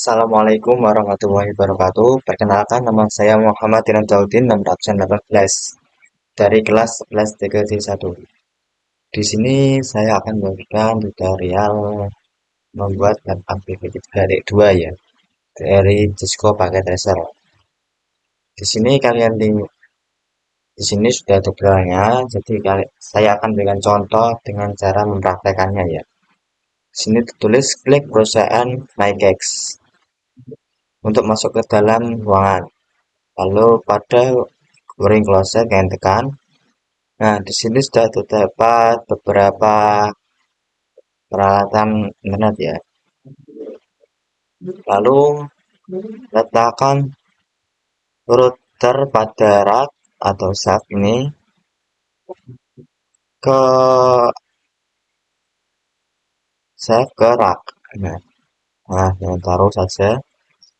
Assalamualaikum warahmatullahi wabarakatuh. Perkenalkan, nama saya Muhammad Rinaldi nomor absen 18 dari kelas 11 TKJ1. Di sini saya akan memberikan tutorial membuat web activity dari dua ya, dari Cisco Packet Tracer. Di sini di sini sudah ada tutorialnya, jadi saya akan berikan contoh dengan cara mempraktekannya ya. Di sini tertulis klik perusahaan MyCax untuk masuk ke dalam ruangan. Lalu pada Boring closet yang tekan. Nah, di sini sudah terdapat beberapa peralatan internet ya. Lalu letakkan router pada rak atau shaft ini ke ke rak. Nah, taruh saja.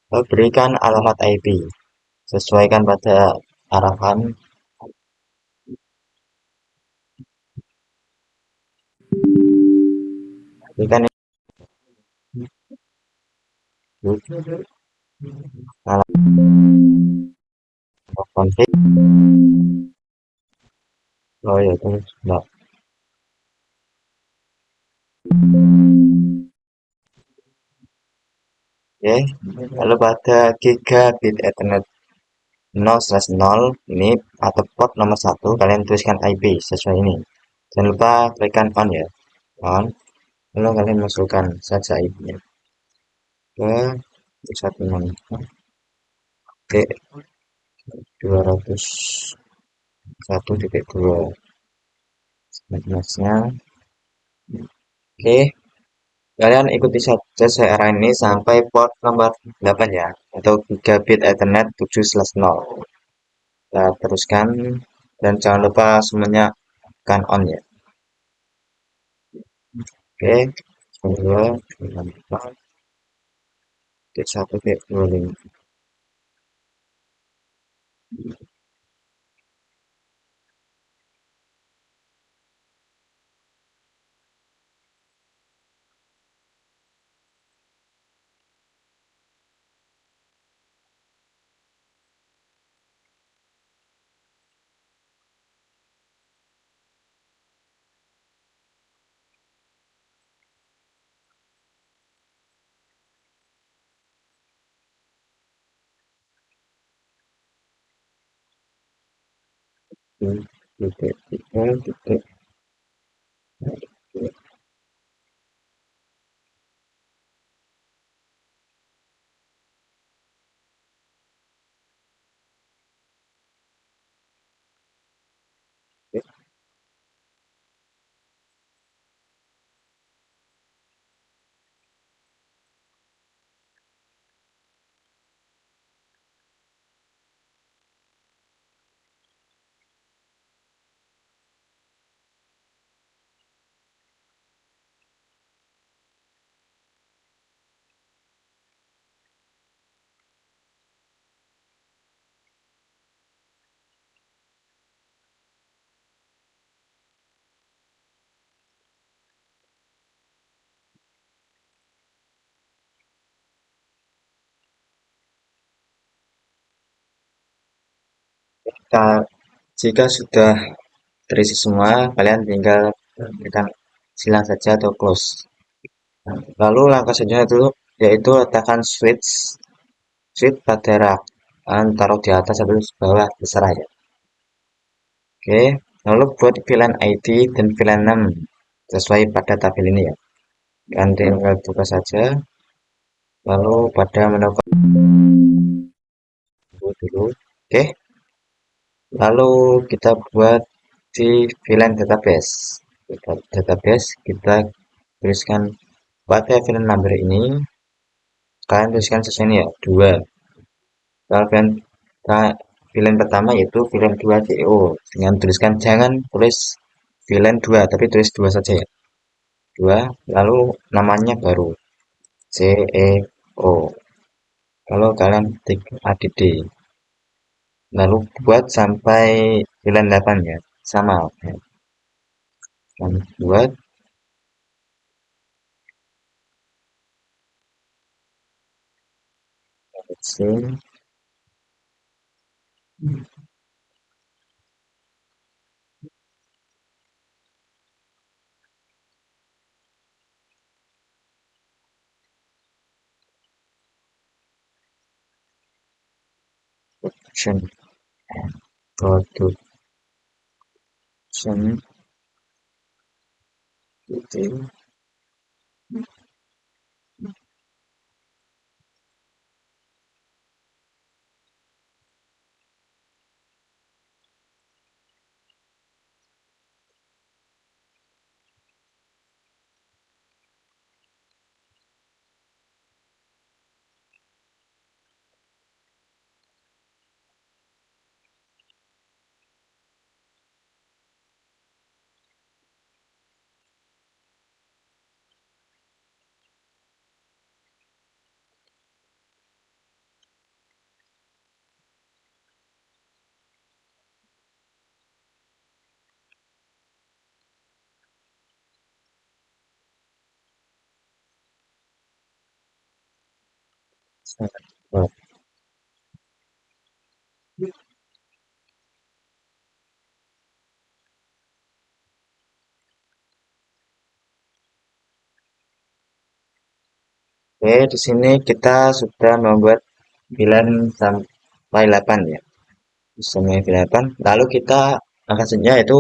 Lalu berikan alamat IP. Sesuaikan pada arahan. Berikan alamat konflik. Oh ya, itu sudah. Oke, lalu pada gigabit Ethernet 0/0 ini atau port nomor 1 kalian tuliskan IP sesuai ini. Jangan lupa klikkan on ya, on. Lalu kalian masukkan saja IP-nya ke 161.201.2. Sebenarnya, oke. Kalian ikuti saja saya arah ini sampai port nomor 8 ya, atau gigabit Ethernet 7/0. Kita teruskan dan jangan lupa semuanya kan on ya. Oke, kedua, titik 1.25. Titik tiga titik. Jika sudah terisi semua, kalian tinggal tekan silang saja atau close. Lalu langkah selanjutnya itu yaitu letakkan switch pada rak. Kalian taruh di atas atau di bawah terserah ya. Oke, lalu buat VLAN ID dan VLAN 6 sesuai pada tabel ini ya. Kalian tinggal buka saja. Lalu pada menu dulu. Oke, lalu kita buat di VLAN database. Kita tuliskan pada VLAN number ini. Kalian tuliskan sesuai ini ya, 2. Kalau VLAN pertama yaitu VLAN 2 CEO. Dengan tuliskan jangan tulis VLAN 2, tapi tulis 2 saja ya. 2, lalu namanya baru CEO. Kalau kalian ketik add, lalu buat sampai VLAN 8 ya, sama ya. Dan buat Sim, production, production, detail, oh, oke, di sini kita sudah membuat bilan sampai 8 ya. Sampai 8. Lalu kita akan selanjutnya itu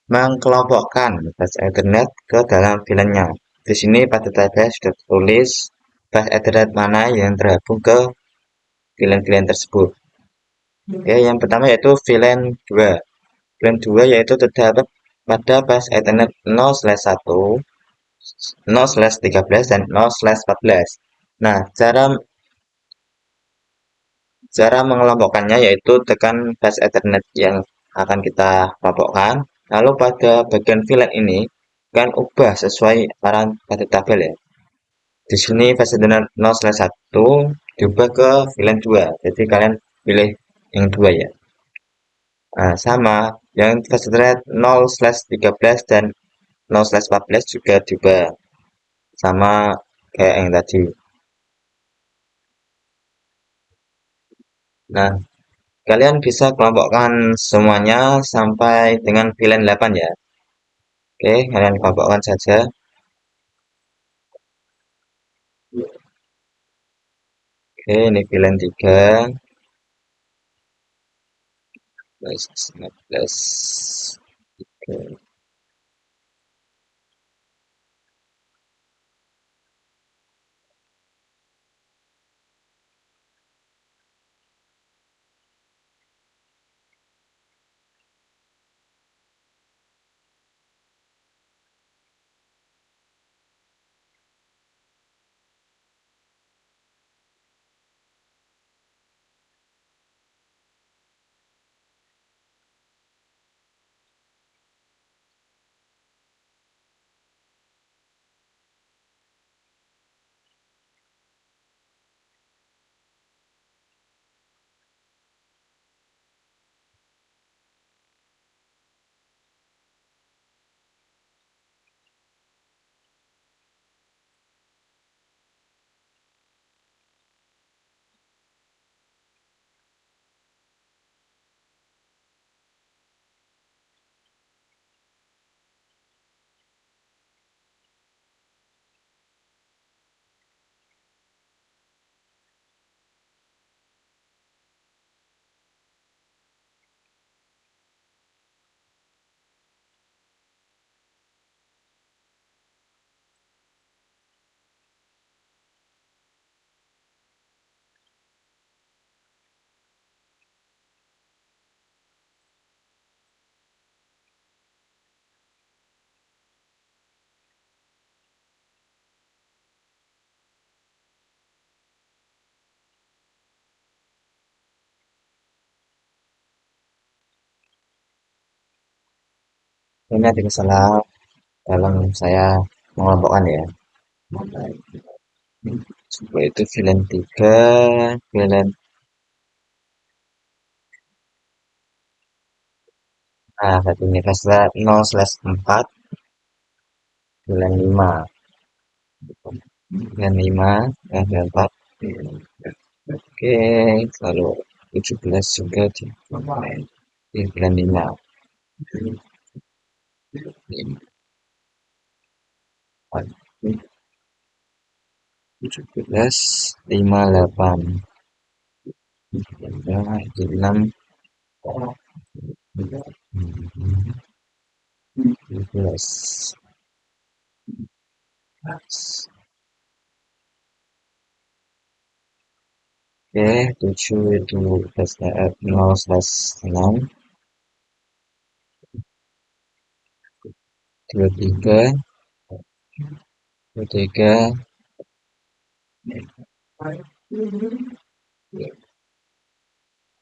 mengkelompokkan bus Ethernet ke dalam VLAN-nya. Di sini pada tabel sudah tulis bus Ethernet mana yang terhubung ke VLAN-VLAN tersebut. Oke, yang pertama yaitu VLAN 2. VLAN 2 yaitu terdapat pada bus Ethernet 0/1, 0/13 dan 0/14. Nah, cara mengelompokkannya yaitu tekan bus Ethernet yang akan kita kelompokkan. Lalu pada bagian VLAN ini kan ubah sesuai arahan pada tabel ya. Di sini bus Ethernet 0/1 diubah ke VLAN 2. Jadi kalian pilih yang 2 ya. Nah, sama yang bus Ethernet 0/13 dan 0/14 juga diubah sama kayak yang tadi. Nah, kalian bisa kelompokkan semuanya sampai dengan VLAN 8 ya. Oke, kalian kelompokkan saja. Oke, ini VLAN 3, 15. Oke, ini ada kesalahan dalam saya mengelompokkan ya. Coba itu VLAN 3, VLAN, nah satu ini VLAN 0/4, VLAN 5, VLAN 5, VLAN 4. Oke, lalu 17 juga di bulan 5. 17, 58. 6, 17. Oke, 7 itu 0/6, 23, 23,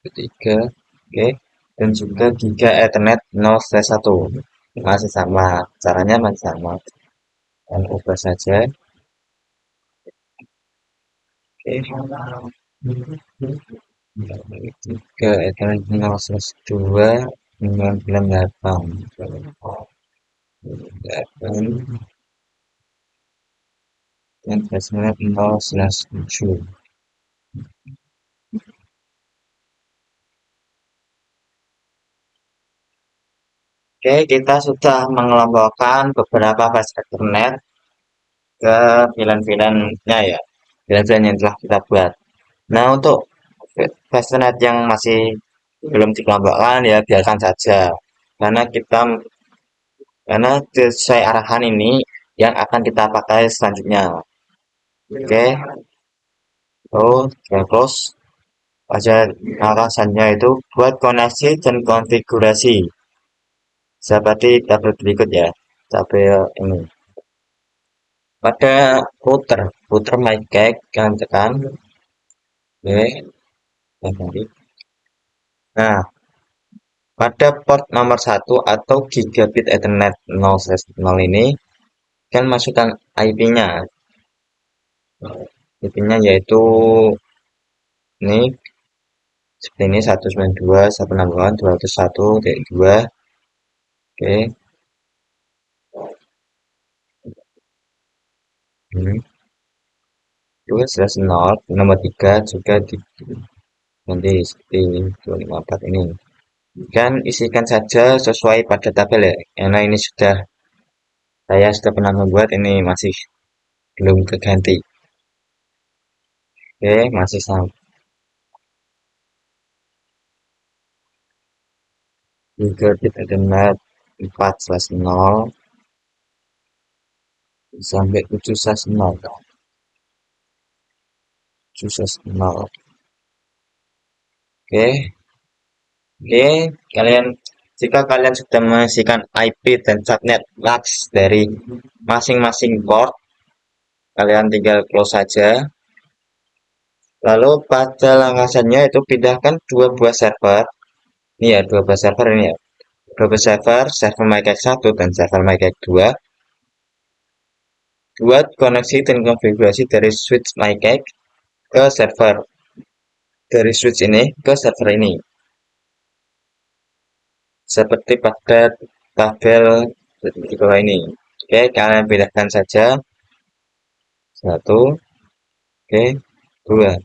ketiga, oke, dan juga Giga Ethernet 0/1 masih sama, caranya masih sama, dan ubah saja. Oke, Giga Ethernet 0/2 98, 8, dan Ethernet 0/7. Oke, kita sudah mengelompokkan beberapa fast Ethernet ke VLAN-VLAN-nya ya, VLAN-VLAN yang telah kita buat. Nah, untuk Fastnet yang masih belum dikelompokkan ya biarkan saja. Karena kita karena sesuai arahan ini yang akan kita pakai selanjutnya. Oke, oh, close aja alasannya itu buat koneksi dan konfigurasi. Seperti tabel berikut ya. Tabel ini. Pada router mic kalian tekan. Oke, tadi. Nah, pada port nomor 1 atau gigabit Ethernet 0/0 ini kan masukkan IP-nya. IP-nya yaitu ini seperti ini 192.168.201.2. Oke. Hmm. Terus slash 0 nomor 3 juga di nanti seperti ini 254 ini. Kan isikan saja sesuai pada tabel ya. Karena ini saya sudah pernah membuat ini masih belum keganti. Oke, masih sama. Gigabit Ethernet 4/0 sampai 7/0. 7/0. Oke, oke, kalian jika kalian sudah mengisikan IP dan subnet LAX dari masing-masing port, kalian tinggal close saja. Lalu pada langkah selanjutnya itu pindahkan dua buah server. Ini ya, dua buah server ini ya. Dua buah server, server MyCache 1 dan server MyCache 2. Buat koneksi dan konfigurasi dari switch MyCache ke server. Dari switch ini ke server ini. Seperti pada tabel di bawah ini. Oke, kalian pindahkan saja. Satu, oke, dua.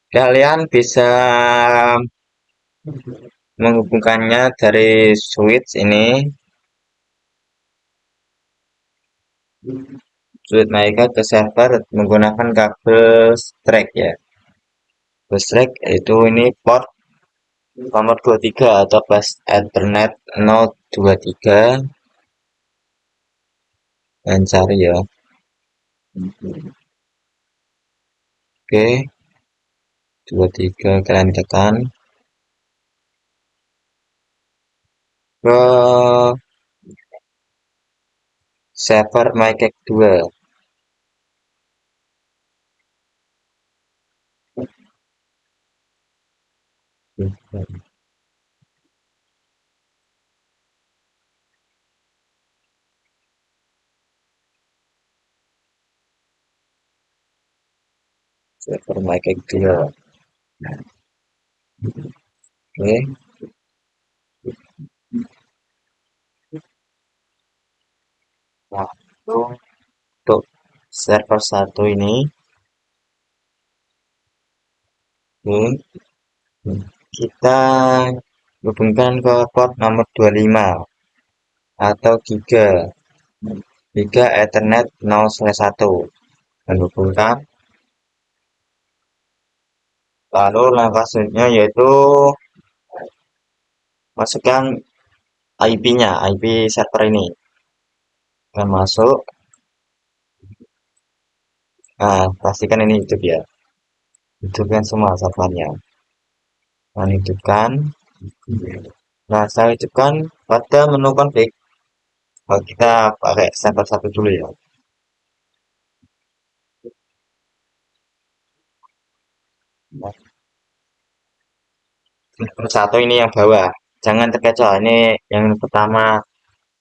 Kalian bisa menghubungkannya dari switch ini, switch mereka ke server menggunakan kabel strap ya. Kabel strap itu ini port nomor 23 atau bus Ethernet 023 dan cari ya. Oke, 23 kalian tekan ke server MyCache 2. Server MyCache 2. Oke, Nah, itu untuk server satu ini, ini kita hubungkan ke port nomor 25 atau giga Ethernet 0/1 menghubungkan. Lalu langkah selanjutnya yaitu masukkan IP-nya, IP server ini. Akan masuk. Nah, pastikan ini hidup ya. Hidupkan semua servernya. Nah, hidupkan. Nah, saya hidupkan pada menu config. Kalau kita pakai server satu dulu ya. Nah, server satu ini yang bawah. Jangan terkecoh. Ini yang pertama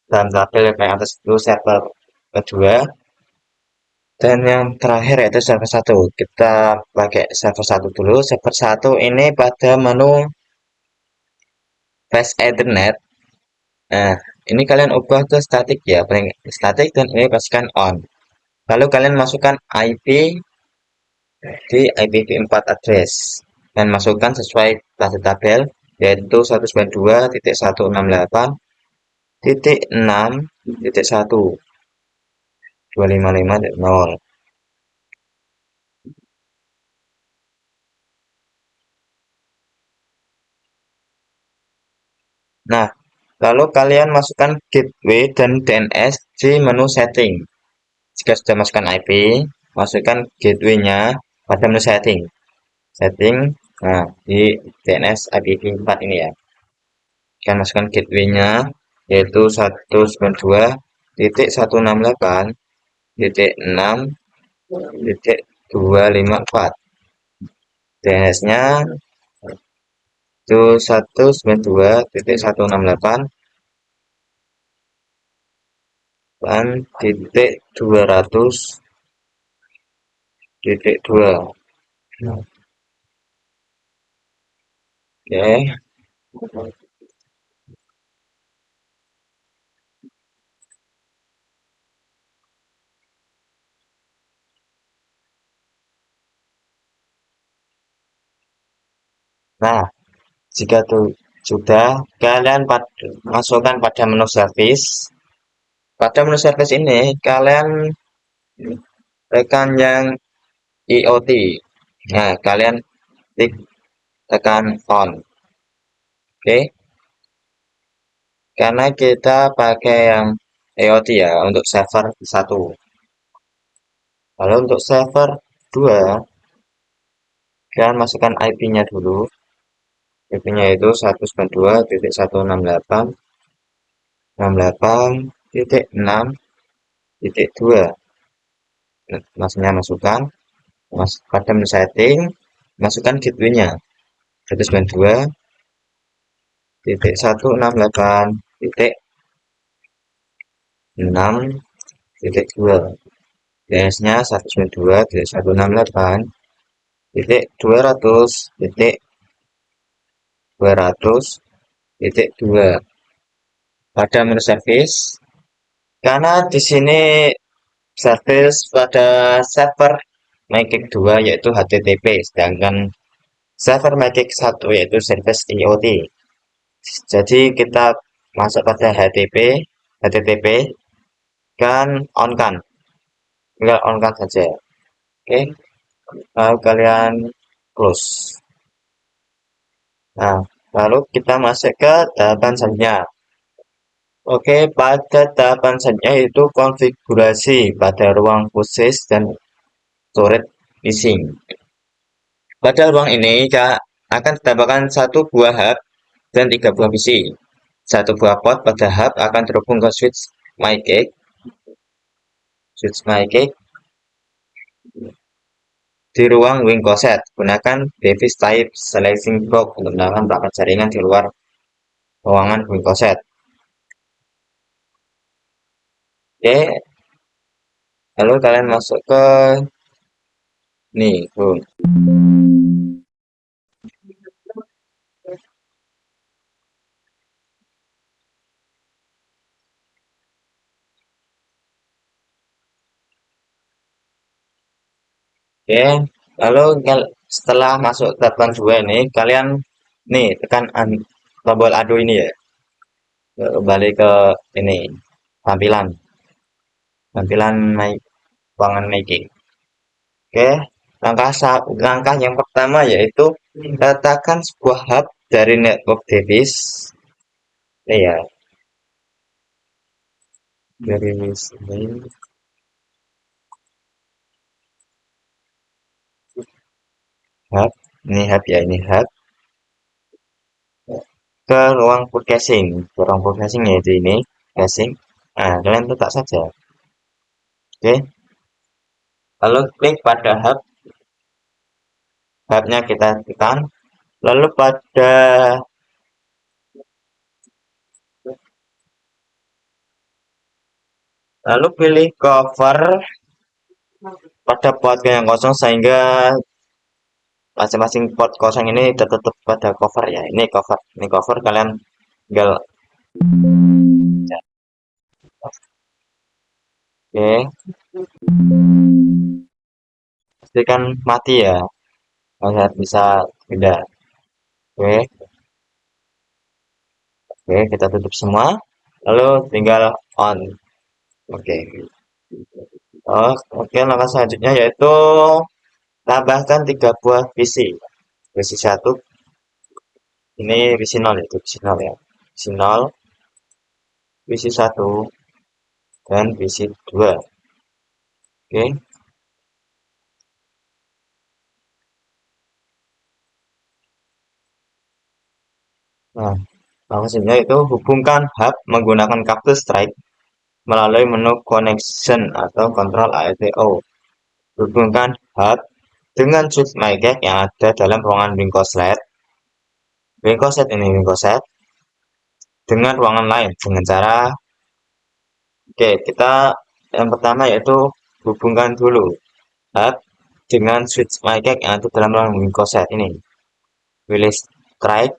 dalam tabel yang atas itu server kedua. Dan yang terakhir yaitu server satu. Kita pakai server satu dulu. Server satu ini pada menu Fast Ethernet. Nah, ini kalian ubah ke static ya, paling static dan ini pastikan on. Lalu kalian masukkan IP di IPv4 address dan masukkan sesuai tanda tabel yaitu 192.168.6.1.255.0. Nah, lalu kalian masukkan gateway dan DNS di menu setting. Jika sudah masukkan IP, masukkan gateway-nya pada menu setting. Setting, nah di DNS IPv4 ini ya. Kita masukkan gateway-nya yaitu 192.168.6.254. DNS-nya itu 192.168.200.2. Oke. Nah, jika sudah, kalian masukkan pada menu service. Pada menu service ini, kalian tekan yang IoT. Nah, kalian tekan on. Oke, karena kita pakai yang IoT ya untuk server satu. Lalu untuk server 2, kalian masukkan IP-nya dulu. IP-nya itu 192.168.6.2. Masnya masukkan, pada menu setting, masukkan gateway-nya 192.168.6.2. DNS-nya 192.168.200.200.200.2 pada menu service. Karena di sini service pada server Magic 2 yaitu HTTP, sedangkan server Magic 1 yaitu service IoT. Jadi kita masuk pada HTTP kan on kan, tinggal on kan saja. Oke, lalu kalian close. Nah, lalu kita masuk ke tahapan selanjutnya. Oke, pada tahapan selanjutnya itu konfigurasi pada ruang khusus dan storage missing. Pada ruang ini akan ditambahkan satu buah hub dan 3 buah PC. Satu buah port pada hub akan terhubung ke switch MyCake di ruang wing closet. Gunakan device type selecting box untuk menggunakan perangkat jaringan di luar ruangan wing closet. Oke, lalu kalian masuk ke nih, boom. Oke, lalu setelah masuk tahapan 2 ini, kalian nih tekan tombol adu ini ya. Kembali ke ini tampilan, tampilan naik ruangan making. Oke, langkah yang pertama yaitu letakkan sebuah hub dari network device. Ya, dari sini hub, ini hub ya, ini hub ke ruang podcasting, ke ruang podcasting yaitu ini casing. Nah, kalian letak saja. Oke, lalu klik pada hubnya kita tekan. Lalu pilih cover pada port yang kosong sehingga masing-masing port kosong ini tertutup pada cover ya. Ini cover kalian tinggal oke, pastikan mati ya. Agar bisa tidak. Oke, oke, kita tutup semua. Lalu tinggal on. Oke. Oh, oke, langkah selanjutnya yaitu tambahkan 3 buah PC. PC 1, ini PC 0 itu, PC 0 ya. PC 0, PC 1, dan PC 2. Oke. Nah, maksudnya itu hubungkan hub menggunakan kabel strike melalui menu connection atau control ALTO. Hubungkan hub dengan switch mic yang ada dalam ruangan wingkoset dengan ruangan lain dengan cara oke, kita yang pertama yaitu hubungkan dulu hub dengan switch mic yang ada dalam ruangan wingkoset ini. Pilih strike,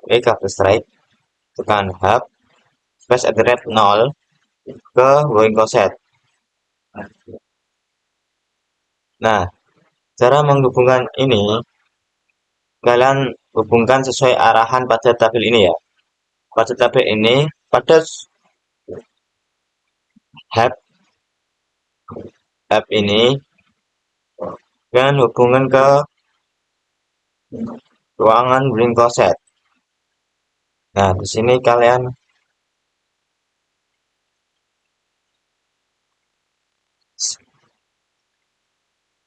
kabel strike, tekan hub, space at the rate 0 ke wingkoset. Nah, cara menghubungkan ini, kalian hubungkan sesuai arahan pada tabel ini ya. Pada tabel ini, pada hub, hub ini, kalian hubungkan ke ruangan Brinkoset. Nah, di sini kalian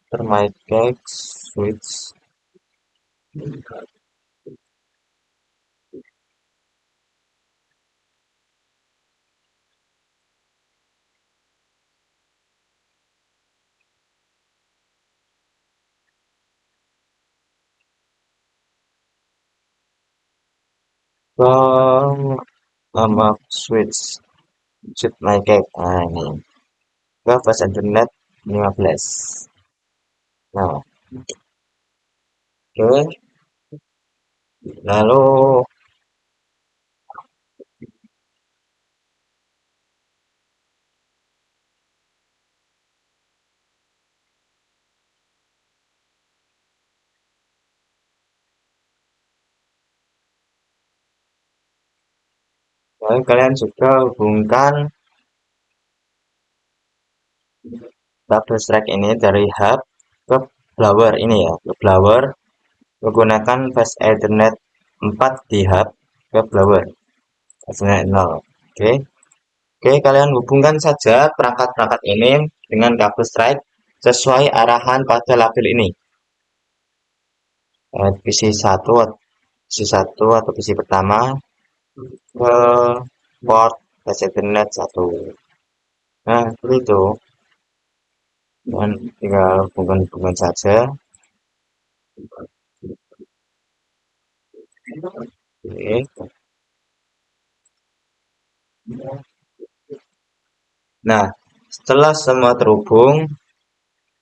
termic switch ke nama switch switch mic. Nah, ini ke flash internet 15. Nah, oke. Lalu kalian juga hubungkan double strike ini dari hub ke blower ini ya, ke blower menggunakan fast ethernet 4 di hub ke blower ethernet 0. Oke. Oke, kalian hubungkan saja perangkat-perangkat ini dengan kabel strike sesuai arahan pada label ini. PC 1 atau PC pertama ke port fast ethernet 1. Nah, seperti itu. Dan tinggal hubungkan saja. Oke. Nah, setelah semua terhubung,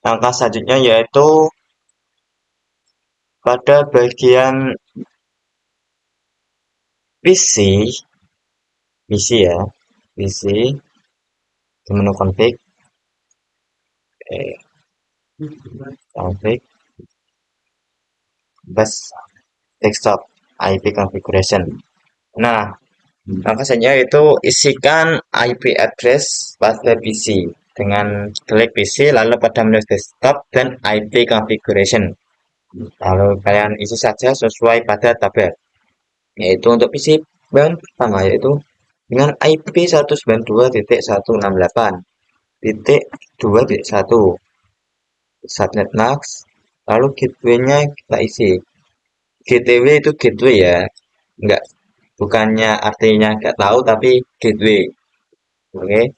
langkah selanjutnya yaitu pada bagian PC, PC ya, PC di menu config. config bus desktop IP configuration. Nah, makanya itu isikan IP address pada PC dengan klik PC lalu pada menu desktop dan IP configuration. Lalu kalian isi saja sesuai pada tabel. Yaitu untuk PC bahan pertama yaitu dengan IP 192.168.2.1 subnet max, lalu gateway-nya kita isi. Gateway itu gateway ya, enggak, bukannya artinya nggak tahu tapi gateway. Oke,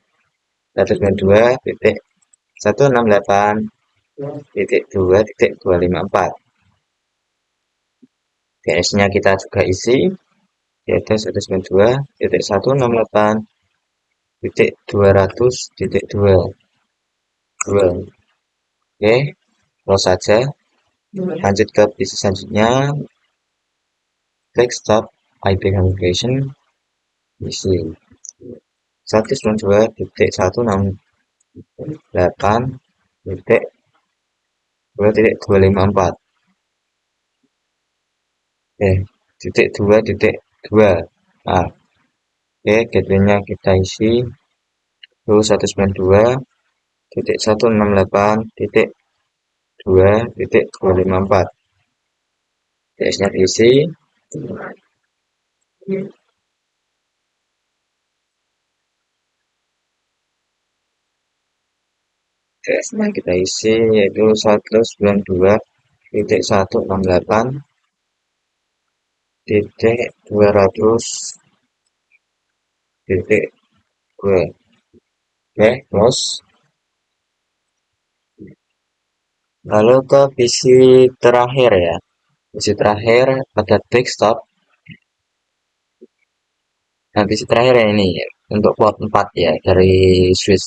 192.168.2.254. DS-nya kita juga isi, yaitu 192.168.200.2. Oke, close saja. Lanjut ke PC selanjutnya, desktop IP configuration isi 192.168.2.254. Titik 2.2. Nah, oke, gateway-nya kita isi 192.168.2.254. DS-nya diisi. DS-nya kita isi yaitu 192.168.200.2. Oke, close. Lalu ke PC terakhir ya. PC terakhir pada desktop. Nah, PC terakhir ya ini untuk port 4 ya dari switch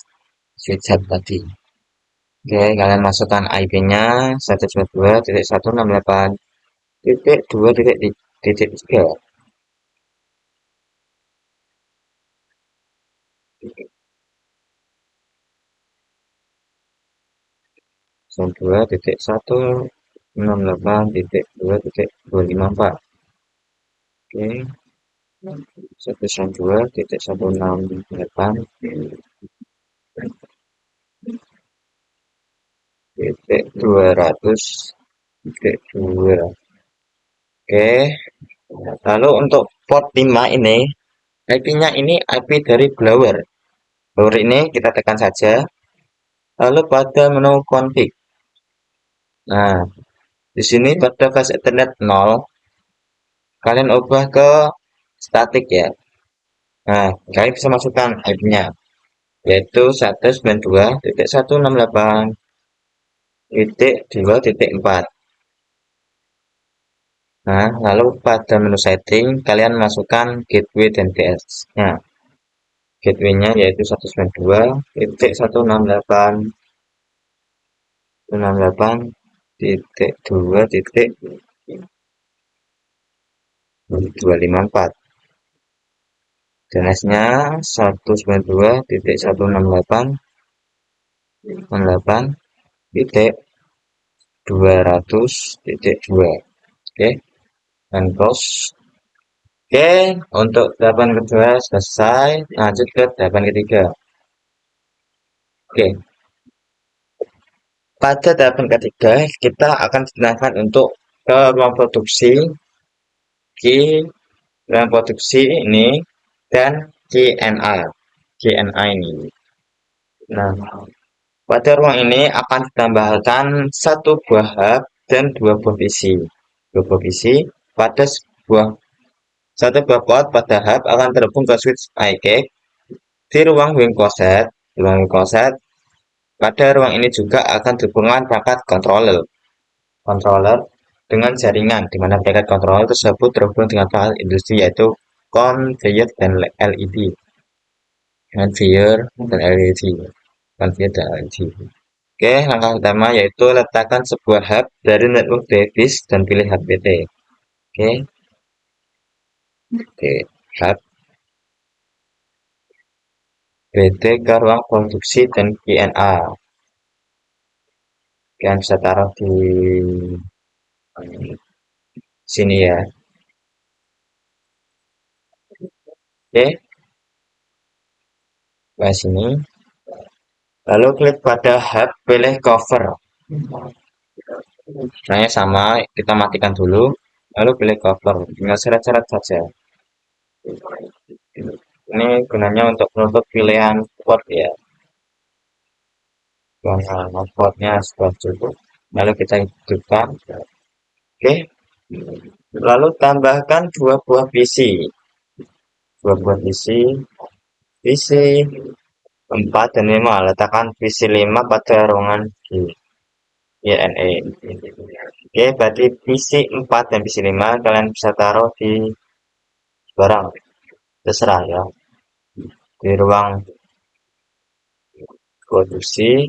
switch hub tadi. Oke, kalian masukkan IP-nya 192.168.2.3. 192.168.2.254. Oke, 192.168.200.2. Oke, lalu untuk port 5 ini IP-nya ini IP dari blower. Blower ini kita tekan saja. Lalu pada menu config. Nah, di sini pada flash ethernet 0, kalian ubah ke static ya. Nah, kalian bisa masukkan IP-nya yaitu 192.168.2.4. Nah, lalu pada menu setting kalian masukkan gateway dan DS-nya. Gateway-nya yaitu 192.168.2.254. DNS-nya 192.168.200.2. Oke, dan close. Oke, untuk tahapan kedua selesai. Lanjut ke tahapan ketiga. Oke, pada tahapan ketiga kita akan digunakan untuk ke ruang produksi, di ruang produksi ini dan CNA. CNA ini. Nah, pada ruang ini akan ditambahkan satu buah hub dan dua buah PC. Dua buah PC pada satu buah port pada hub akan terhubung ke switch iCake di ruang wing closet. Di ruang wing closet pada ruang ini juga akan dihubungkan perangkat controller dengan jaringan, di mana perangkat controller tersebut terhubung dengan perangkat industri yaitu conveyor dan LED. Conveyor dan LED. Conveyor dan LED. Oke, langkah pertama yaitu letakkan sebuah hub dari network device dan pilih HPT. Oke, hub BT ke ruang produksi dan QNA. Kalian bisa taruh di sini ya. Oke, ke sini. Lalu klik pada Hub, pilih Cover. Nah, sama, kita matikan dulu. Lalu pilih Cover. Tinggal seret-seret saja. Ini gunanya untuk menutup pilihan port ya. Karena portnya sudah cukup. Lalu kita hidupkan. Oke. Lalu tambahkan dua buah PC. Dua buah PC 4 dan 5. Letakkan PC 5 pada ruangan G. YNE. Oke, berarti PC 4 dan PC 5 kalian bisa taruh di barang. Terserah ya. Di ruang produksi.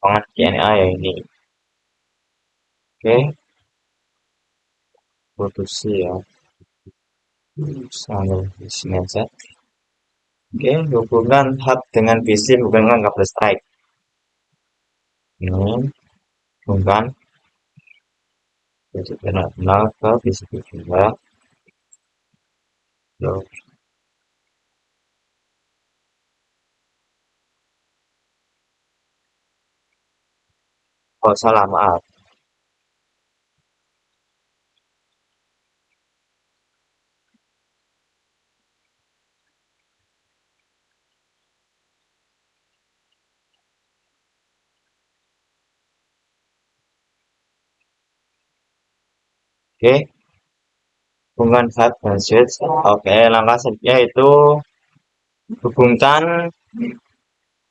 Ruangan GNA ya ini. Oke, produksi ya. Sambil di sini aja. Oke, hubungan hub dengan PC hubungkan kabel strike. Ini hubungkan jadi benar-benar ke PC kedua. Loh, oh salah maaf. Oke, hubungan hub dan switch. Oke, langkah selanjutnya itu hubungkan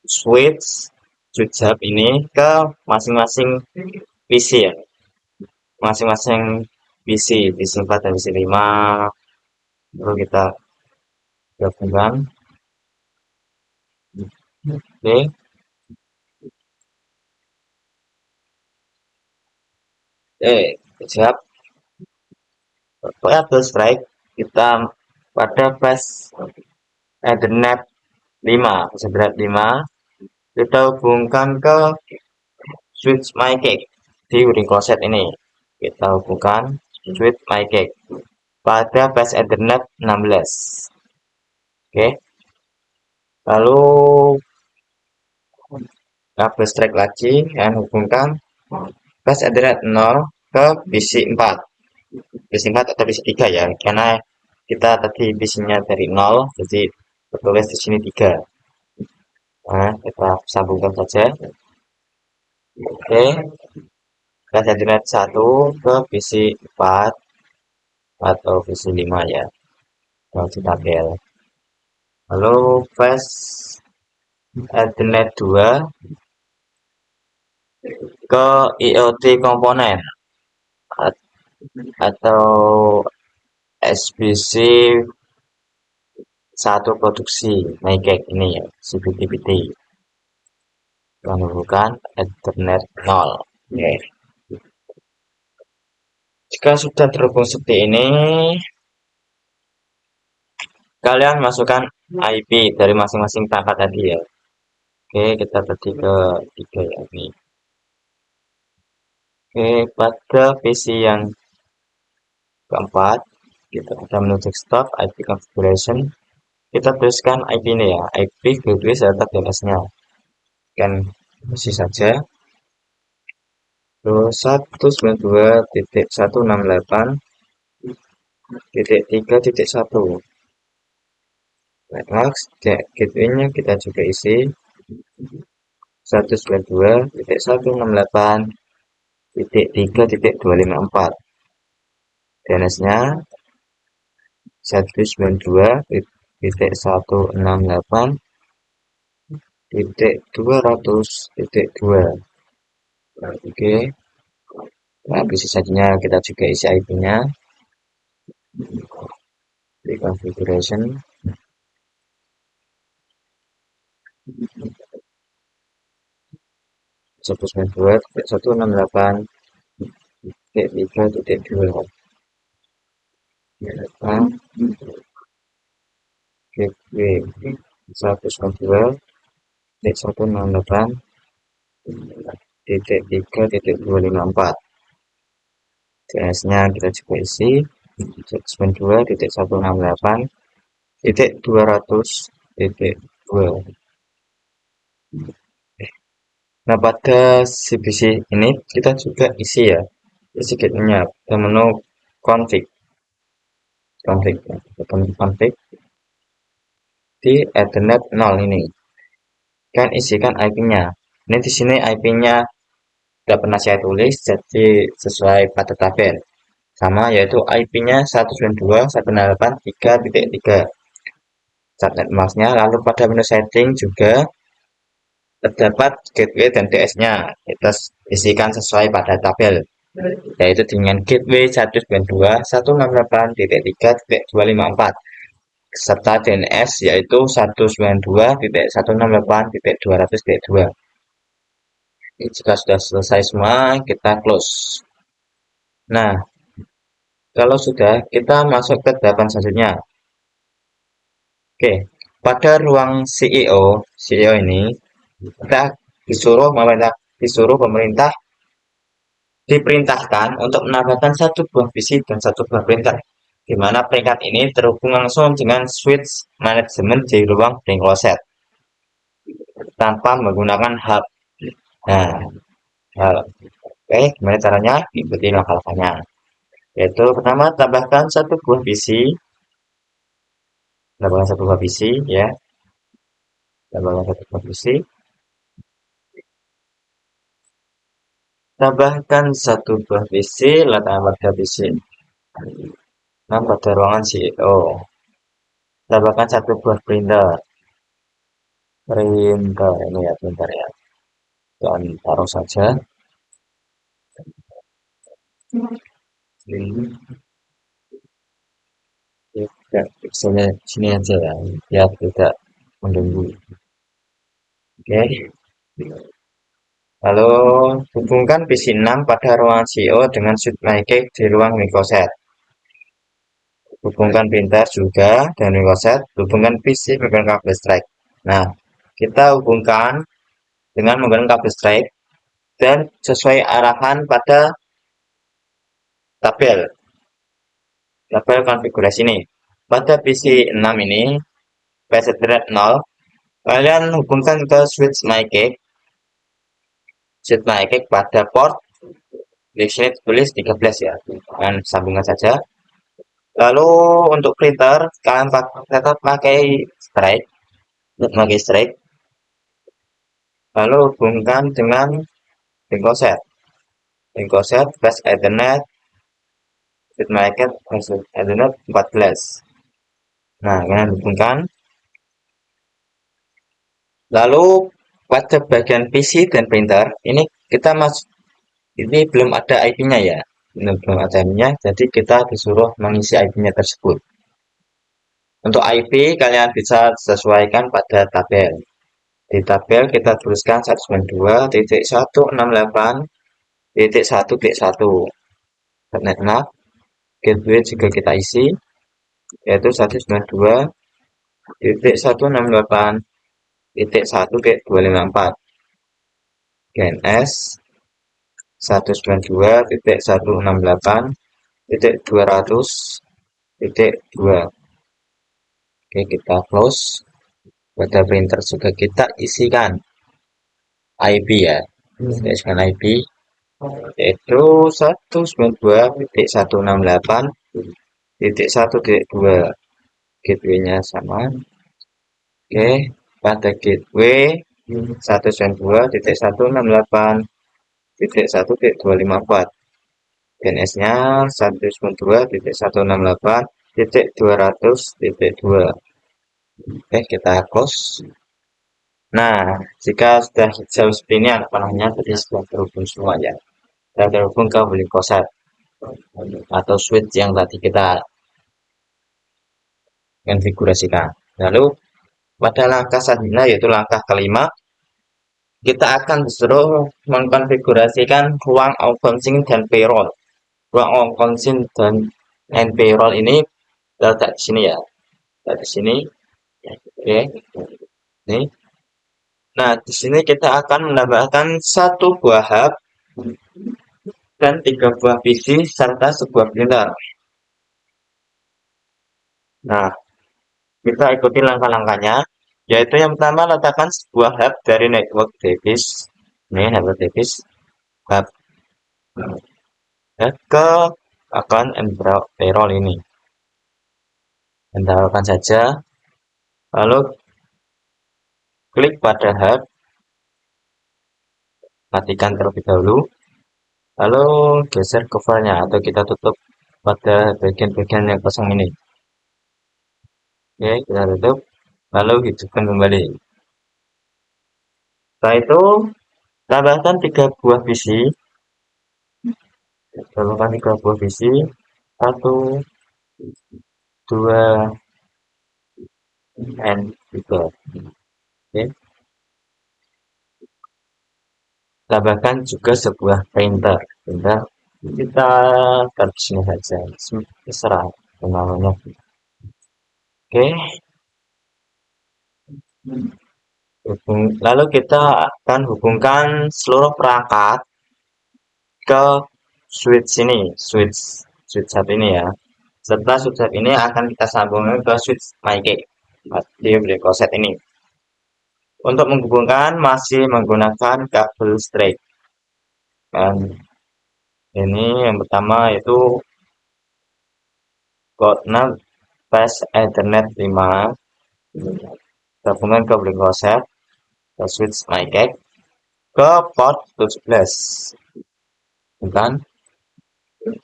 switch switch hub ini ke masing-masing PC ya. Masing-masing PC 4 dan PC 5. Lalu kita gabungkan. Oke, siap. Pada strike kita pada flash Ethernet 5, Ethernet 5 kita hubungkan ke switch MyCake di ring closet ini. Kita hubungkan switch MyCake pada flash Ethernet 16. Oke. Lalu kabel strike lagi dan hubungkan flash Ethernet 0 ke PC 4. PC 4 atau PC 3 ya, karena kita tadi PC-nya dari 0, jadi tertulis di sini 3. Nah, kita sambungkan saja. Oke, flash Ethernet 1 ke PC 4 atau PC 5 ya, kalau di tabel. Lalu flash Ethernet 2 ke IoT komponen atau SBC 1 produksi MyCake ini ya, CPTPT. Menunjukkan Ethernet 0. Oke. Jika sudah terhubung seperti ini, kalian masukkan IP dari masing-masing perangkat tadi ya. Oke, kita pergi ke 3 ya ini. Oke, pada PC yang keempat, kita ada menu desktop, IP configuration. Kita tuliskan IP ini ya, IP gateway serta DNS-nya. Kan isi saja. Terus 192.168.3.1. Network gateway-nya kita juga isi 192.168.3.254. DNS-nya 192.168.200.2. Oke, nah bisa saja kita juga isi IP-nya di configuration. 192.168.3.2 gateway 192.168.3.254. DNS-nya kita coba isi 192.168.200.2. Nah, pada CBC ini kita juga isi ya, isi gateway-nya ke menu config, config di Ethernet 0 ini. Kan isikan IP-nya. Ini di sini IP-nya udah pernah saya tulis, jadi sesuai pada tabel. Sama yaitu IP-nya 192.168.3.3. Subnet masknya, lalu pada menu setting juga terdapat gateway dan DS-nya. Kita isikan sesuai pada tabel, yaitu dengan gateway 192.168.3.254 serta DNS yaitu 192.168.200.2. Jika sudah selesai semua, kita close. Nah, kalau sudah, kita masuk ke tahapan selanjutnya. Oke, pada ruang CEO ini kita disuruh pemerintah diperintahkan untuk menambahkan satu buah PC dan satu buah printer, di mana peringkat ini terhubung langsung dengan switch manajemen di ruang ring closet tanpa menggunakan hub. Nah, oke, gimana caranya? Ikuti langkah-langkahnya. Yaitu pertama, tambahkan satu buah PC, ya, tambahkan satu buah PC. Tambahkan satu buah PC, letakkan pada PC. Nah, pada ruangan CEO. Tambahkan satu buah printer. Ini ya, printer ya. Dan taruh saja. Ini pixelnya sini aja ya, biar tidak mengganggu. Oke. Lalu hubungkan PC 6 pada ruangan CEO dengan switch mic di ruang microset. Hubungkan printer juga dan microset. Hubungkan PC menggunakan kabel strike. Nah, kita hubungkan dengan menggunakan kabel strike dan sesuai arahan pada tabel konfigurasi ini. Pada PC 6 ini, PC 0, kalian hubungkan ke switch mic pada port di sini tulis 13 ya, dengan sambungan saja. Lalu untuk printer, kalian tetap pakai strike, lalu hubungkan dengan ring closet flash ethernet switch mic ethernet 14. Nah, kalian hubungkan. Lalu pada bagian PC dan printer ini ini belum ada IP-nya ya, belum ada IP-nya, jadi kita disuruh mengisi IP-nya tersebut. Untuk IP kalian bisa sesuaikan pada tabel. Di tabel kita tuliskan 192.168.1.1. Subnet NAT, gateway juga kita isi, yaitu 192.168.1.254. DNS 192.168.200.2. Oke, kita close. Pada printer juga kita isikan IP ya. Kita isikan IP yaitu 192.168.1.2. Gateway-nya sama. Oke, pada gateway 192.168.1.254. DNS-nya 192.168.200.2. Oke, kita close. Nah, jika sudah hijau seperti ini, anak panahnya tadi sudah terhubung semua ya. Sudah terhubung ke link closet atau switch yang tadi kita konfigurasikan. Lalu pada langkah selanjutnya yaitu langkah kelima, kita akan disuruh mengkonfigurasikan ruang accounting dan payroll. Ruang accounting dan payroll ini letak di sini ya, letak di sini. Oke, ini. Nah, di sini kita akan menambahkan satu buah hub dan 3 buah PC serta sebuah printer. Nah, kita ikuti langkah-langkahnya, yaitu yang pertama letakkan sebuah hub dari network device. Ini network device hub ya, ke account and payroll ini. Tinggalkan saja, lalu klik pada hub, matikan terlebih dahulu, lalu geser covernya atau kita tutup pada bagian-bagian yang kosong ini. Oke, kita tutup, lalu hidupkan kembali. Setelah itu, tambahkan 3 buah PC, tambahkan 3 buah PC, 1, 2, dan 3. Oke, tambahkan juga sebuah printer. Printer kita taruh di sini saja, terserah namanya. Oke, lalu kita akan hubungkan seluruh perangkat ke switch ini, switch satu ini ya. Serta switch satu ini akan kita sambungkan ke switch MyKey di breakout ini. Untuk menghubungkan masih menggunakan kabel straight. Dan ini yang pertama itu port 6 flash Ethernet 5 gabungan ke breakout ke switch MyKey ke port 17. Bukan?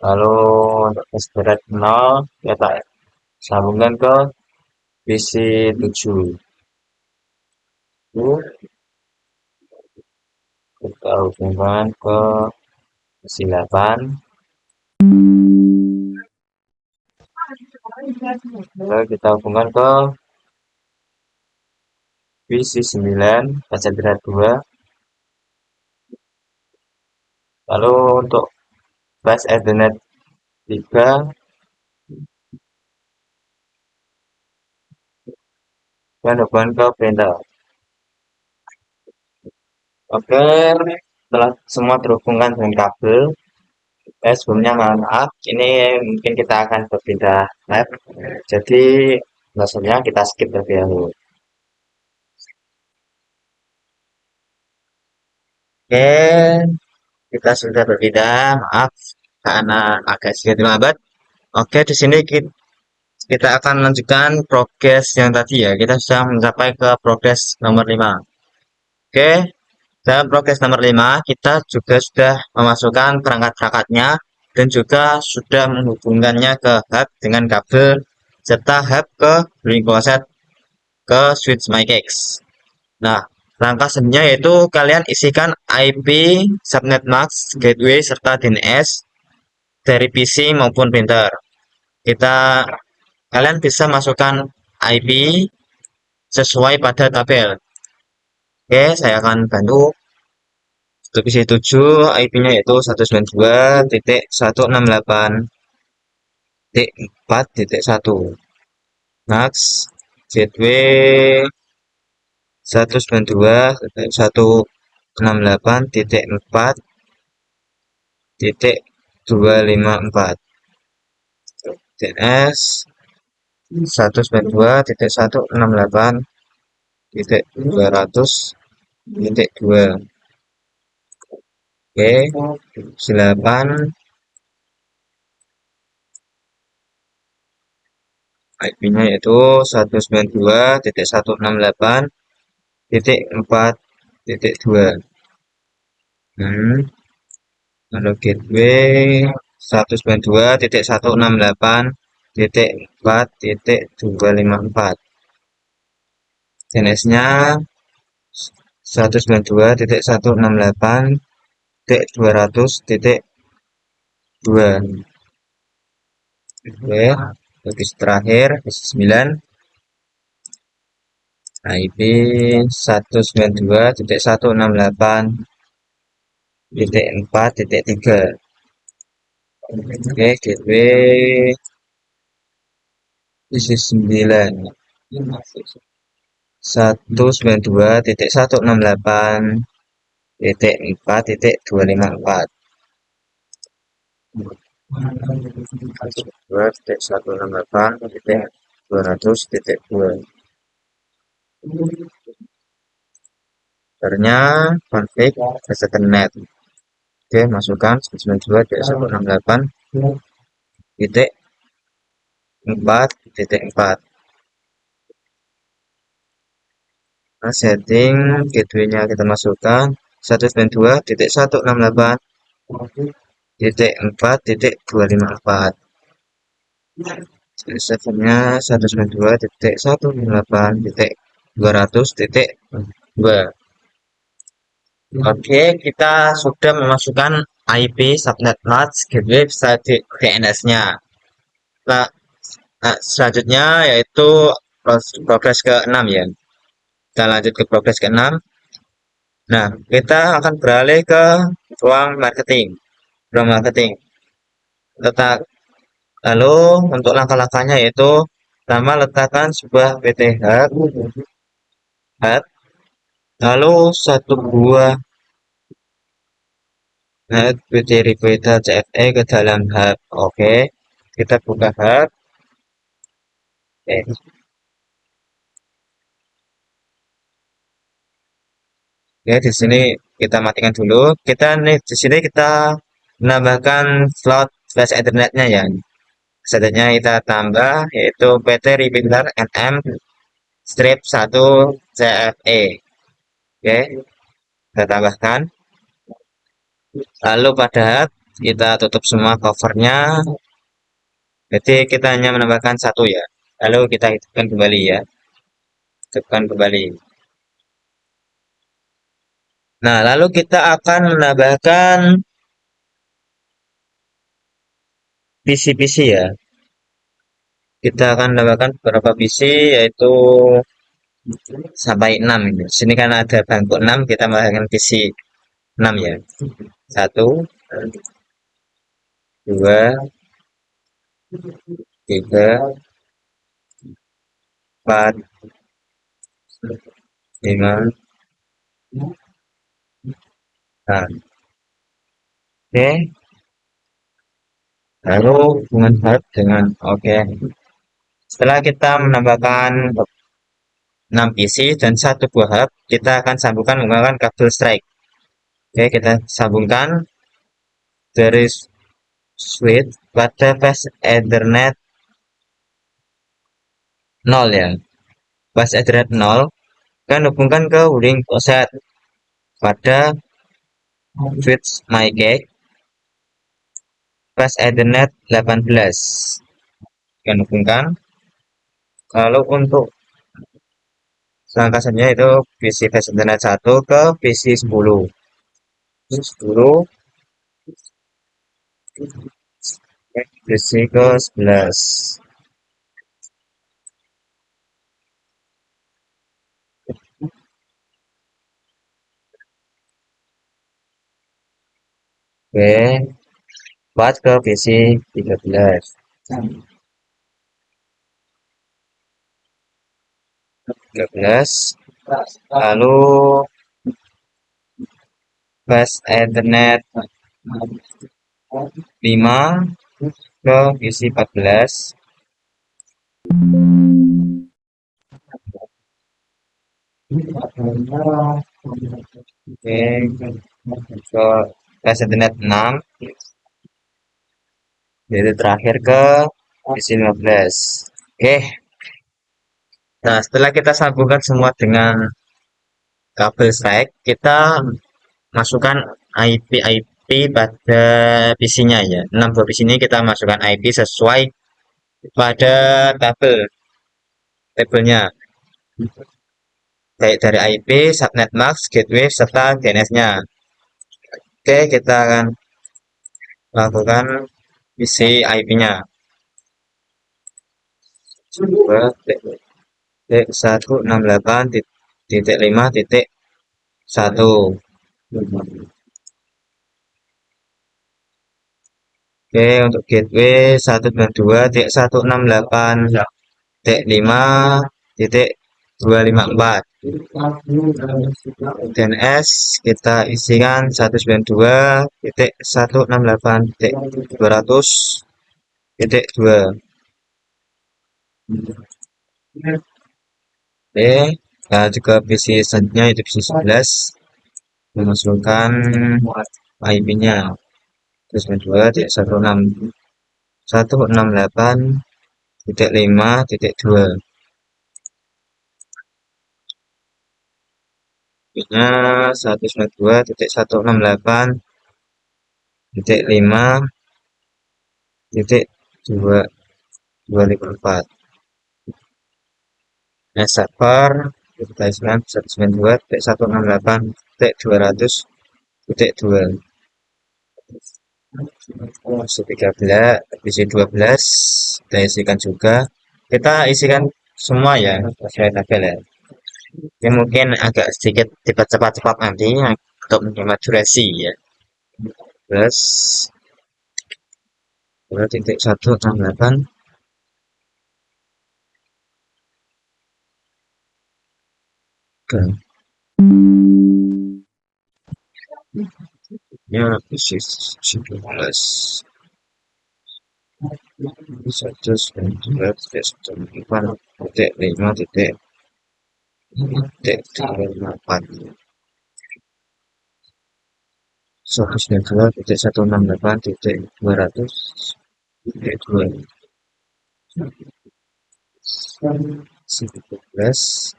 Lalu untuk istirahat 0 kita sambungkan ke PC 7. Kita hubungkan ke PC 8. Lalu kita hubungkan ke PC 9 baca berat 2. Lalu untuk flash Ethernet 3 dan hubungan ke printer. Oke, setelah semua terhubungkan dengan kabel, sebelumnya maaf, ini mungkin kita akan berpindah lab. Jadi maksudnya kita skip terlebih dahulu. Oke, kita sudah berpindah. Maaf karena agak sedikit lambat. Oke, di sini kita akan melanjutkan progres yang tadi ya. Kita sudah mencapai ke progres nomor 5. Oke, dalam progres nomor 5, kita juga sudah memasukkan perangkat-perangkatnya dan juga sudah menghubungkannya ke hub dengan kabel serta hub ke link closet ke switch MyKex. Nah, langkah selanjutnya yaitu kalian isikan IP, subnet mask, gateway, serta DNS dari PC maupun printer. Kalian bisa masukkan IP sesuai pada tabel. Oke, saya akan bantu. Untuk PC 7, IP-nya yaitu 192.168.4.1. Next, gateway 192.168.4.254. DNS 192.168.200.2. Oke, silakan. IP-nya yaitu 192.168.4.2. Lalu gateway 192.168.4.254. DNS-nya 192.168.200.2. Oke, bagus terakhir PC 9. IP 192.168.4.3. Oke, gateway isi 9. 192.168.4.254. 2.168.200.2. Ternya config ethernet. Oke, masukkan 192.168.4.4. Nah, setting gateway-nya kita masukkan 192.168.4.254. Servernya 192.168.200.2. Oke, kita sudah memasukkan IP subnet mask gateway DNS-nya. Nah, selanjutnya yaitu progres ke-6 ya. Kita lanjut ke progres ke-6. Nah, kita akan beralih ke ruang marketing. Ruang marketing. Letak Lalu untuk langkah-langkahnya yaitu pertama letakkan sebuah hub, lalu satu buah PT Requeta CFE ke dalam hub. Oke, kita buka hub. Oke, Oke, di sini kita matikan dulu. Di sini kita menambahkan slot flash ethernetnya ya. Selanjutnya kita tambah yaitu PT Repeater NM strip 1 CFE. Oke, kita tambahkan. Lalu pada hub kita tutup semua covernya. Jadi kita hanya menambahkan satu ya. Lalu kita hidupkan kembali ya. Hidupkan kembali. Nah, lalu kita akan menambahkan PC-PC ya. Kita akan menambahkan beberapa PC yaitu sampai 6 ini. Sini kan ada bangku 6, kita menambahkan PC 6 ya. 1, 2, 3, 4, 5, 6. Oke. Lalu hubungan hub dengan oke. Setelah kita menambahkan 6 PC dan satu buah hub, kita akan sambungkan menggunakan kabel strike. Oke, kita sambungkan dari switch pada flash Ethernet 0 ya. Flash Ethernet 0 kan hubungkan ke ring offset pada switch MyCake flash Ethernet 18. Kan hubungkan. Kalau untuk langkah selanjutnya itu PC flash Ethernet 1 ke PC 10. 10 PC ke 11. Oke, buat ke PC 13. 13. Lalu flash Ethernet 5 ke PC 14. Oke, ke flash Ethernet 6. Jadi terakhir ke PC 15. Oke, nah setelah kita sambungkan semua dengan kabel strike, kita masukkan IP pada PC-nya ya. 6 buah PC ini kita masukkan IP sesuai pada tabelnya. Baik dari IP, subnet mask, gateway, serta DNS-nya. Oke, kita akan lakukan isi IP-nya. Oke, untuk gateway 192.168.5.254. DNS kita isikan 192.168.200.2. Oke, nah juga PC selanjutnya itu PC 11 memasukkan IP-nya 192.168.5.2. IP-nya 192.168.5.254. Nah, server kita isikan 192.168.200.2. PC 13, PC 12 kita isikan juga. Kita isikan semua ya, sesuai tabel ya. Ini mungkin agak sedikit cepat-cepat nanti untuk menghemat durasi ya. Plus 2.168. Ya, PC 11. 192.5.8. 192.168.200.2. 11.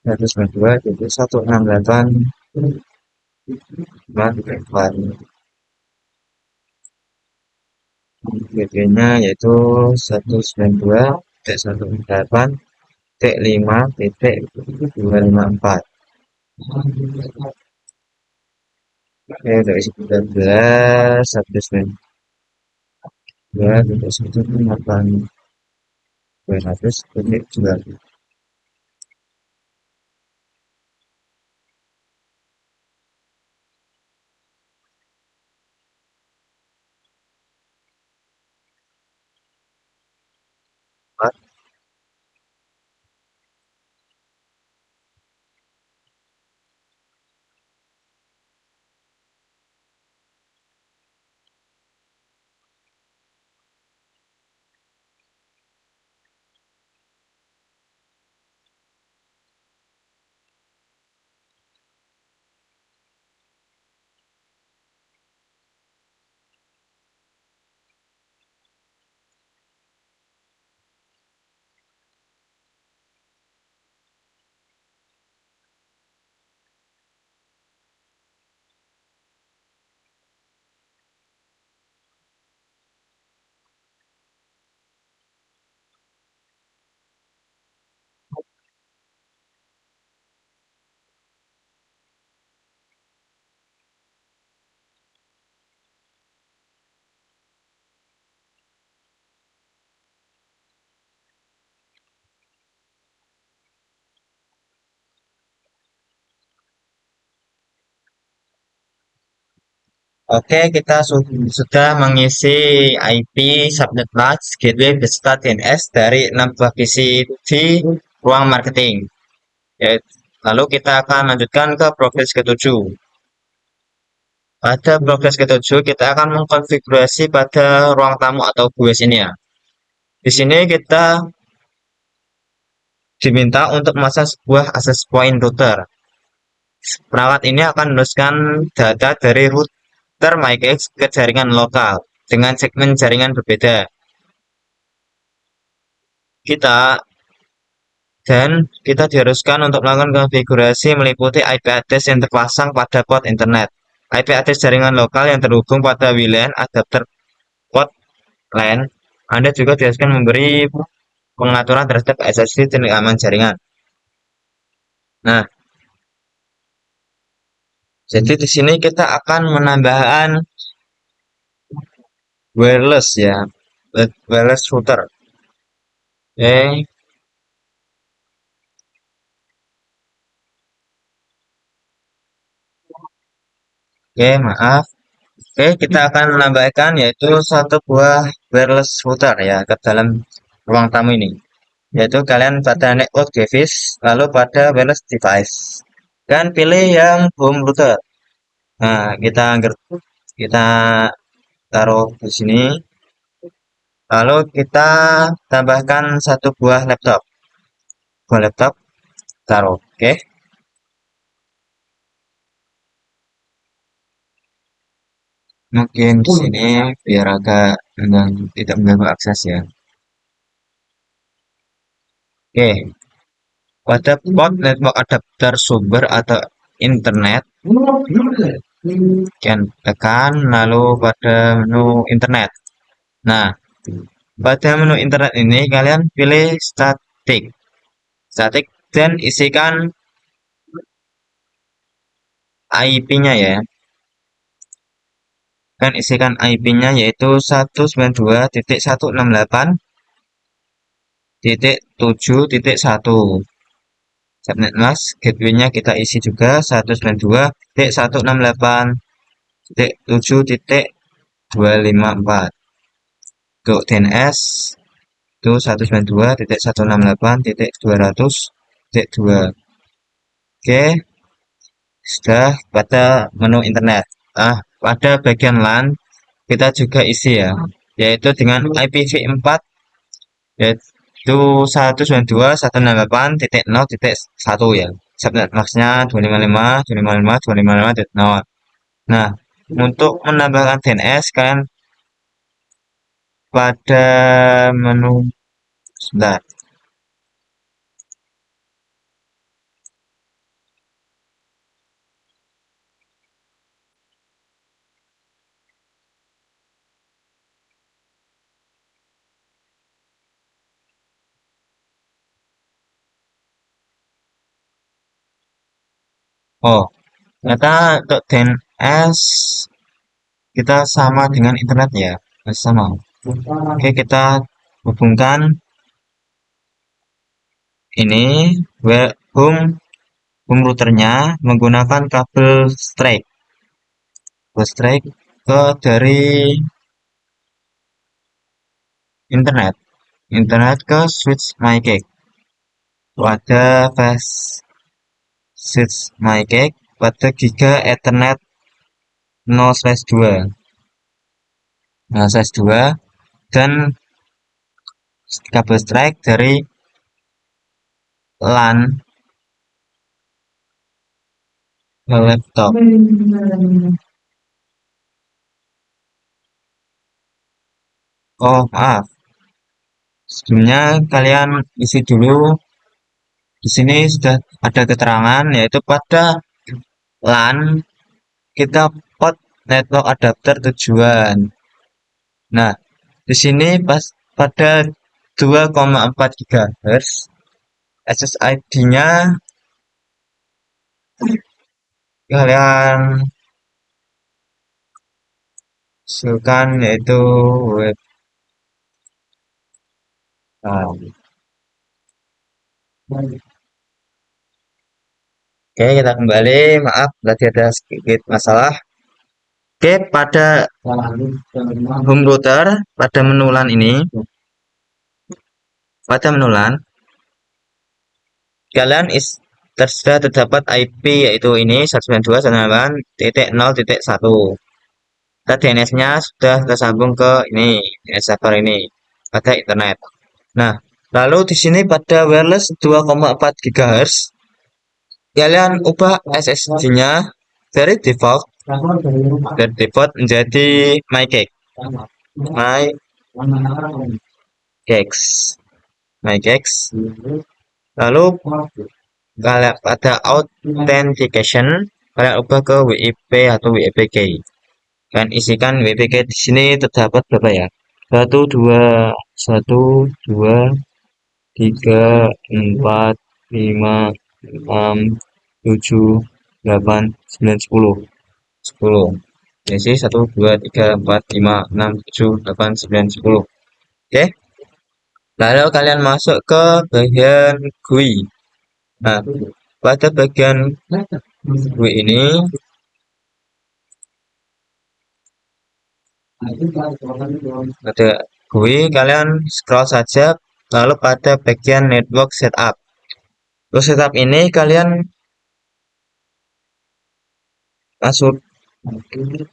192.168.5.8. GP-nya yaitu 192.168.5.254. Oke, dari 19, 192.168.200.2. Oke, kita sudah mengisi IP, subnet mask, gateway, beserta DNS dari 6 buah PC di ruang marketing. Lalu kita akan lanjutkan ke progres ketujuh. Pada progres ketujuh, kita akan mengkonfigurasi pada ruang tamu atau BUS ini ya. Di sini kita diminta untuk memasang sebuah access point router. Perawat ini akan meneruskan data dari router MyKX ke jaringan lokal dengan segmen jaringan berbeda. Kita diharuskan untuk melakukan konfigurasi meliputi IP address yang terpasang pada port internet, IP address jaringan lokal yang terhubung pada WLAN, adapter port LAN. Anda juga diharuskan memberi pengaturan terhadap SSD dan keamanan jaringan. Nah, jadi di sini kita akan menambahkan wireless ya, wireless router. Oke, oke, maaf. Oke, kita akan menambahkan yaitu satu buah wireless router ya ke dalam ruang tamu ini. Yaitu kalian pada network device, lalu pada wireless device. Dan pilih yang home router. Nah, kita taruh di sini. Lalu kita tambahkan satu buah laptop. Buah laptop taruh. Oke. Mungkin di sini biar agak tidak mengganggu akses ya. Oke. Pada port network adapter sumber atau internet, tekan lalu pada menu internet. Nah, pada menu internet ini kalian pilih static. Static dan isikan IP-nya ya. Kan isikan IP-nya yaitu 192.168.7.1. Subnet mask gateway-nya kita isi juga 192.168.7.254. Untuk DNS itu 192.168.200.2. Oke, sudah pada menu internet. Pada bagian LAN kita juga isi ya, yaitu dengan IPv4 yaitu 192.168.0.1 ya. Subnet masknya 255.255.255.0. Nah, untuk menambahkan DNS kalian pada menu sebentar. Oh, ternyata untuk DNS kita sama dengan internet ya. Sama. Oke, kita hubungkan ini home routernya menggunakan kabel strike ke dari internet ke switch MyCake. Pada fast switch MyCake pada giga Ethernet 0/2. Nah, slash 2 dan kabel strike dari LAN ke laptop. Oh, maaf. Sebelumnya kalian isi dulu. Di sini sudah ada keterangan yaitu pada LAN kita port network adapter tujuan. Nah, di sini pas pada 2,4 GHz SSID-nya kalian usulkan yaitu web. Nah, oke, kita kembali. Maaf, tadi ada sedikit masalah. Oke, pada home router, pada menu LAN ini, kalian sudah terdapat IP yaitu ini 192.168.0.1. DNS-nya sudah tersambung ke ini, DNS server ini pada internet. Nah, lalu di sini pada wireless 2,4 GHz, kalian ubah SSID-nya dari default menjadi MyCake. MyCakes. Lalu kalian pada authentication kalian ubah ke WIP atau WIPK. Kalian isikan WIPK di sini terdapat berapa ya? 1, 2, 1, 2, 3, 4, 5, 6, 7, 8, 9, 10. Jadi 1, 2, 3, 4, 5, 6, 7, 8, 9, 10. Oke. Lalu kalian masuk ke bagian GUI. Nah, pada bagian GUI ini, pada GUI kalian scroll saja, lalu pada bagian network setup. Untuk setup ini kalian masuk,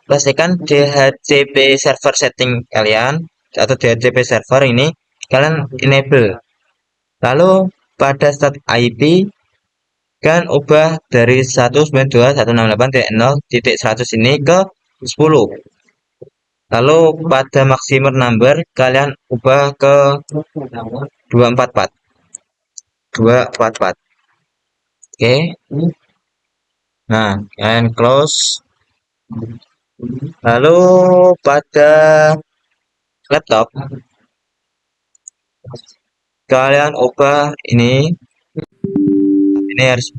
pastikan DHCP server setting kalian atau DHCP server ini kalian enable. Lalu pada start IP kan ubah dari 192.168.0.100 ini ke 10. Lalu pada maximum number kalian ubah ke 244. 244. Oke. Nah, kalian close. Lalu pada laptop kalian ubah ini harus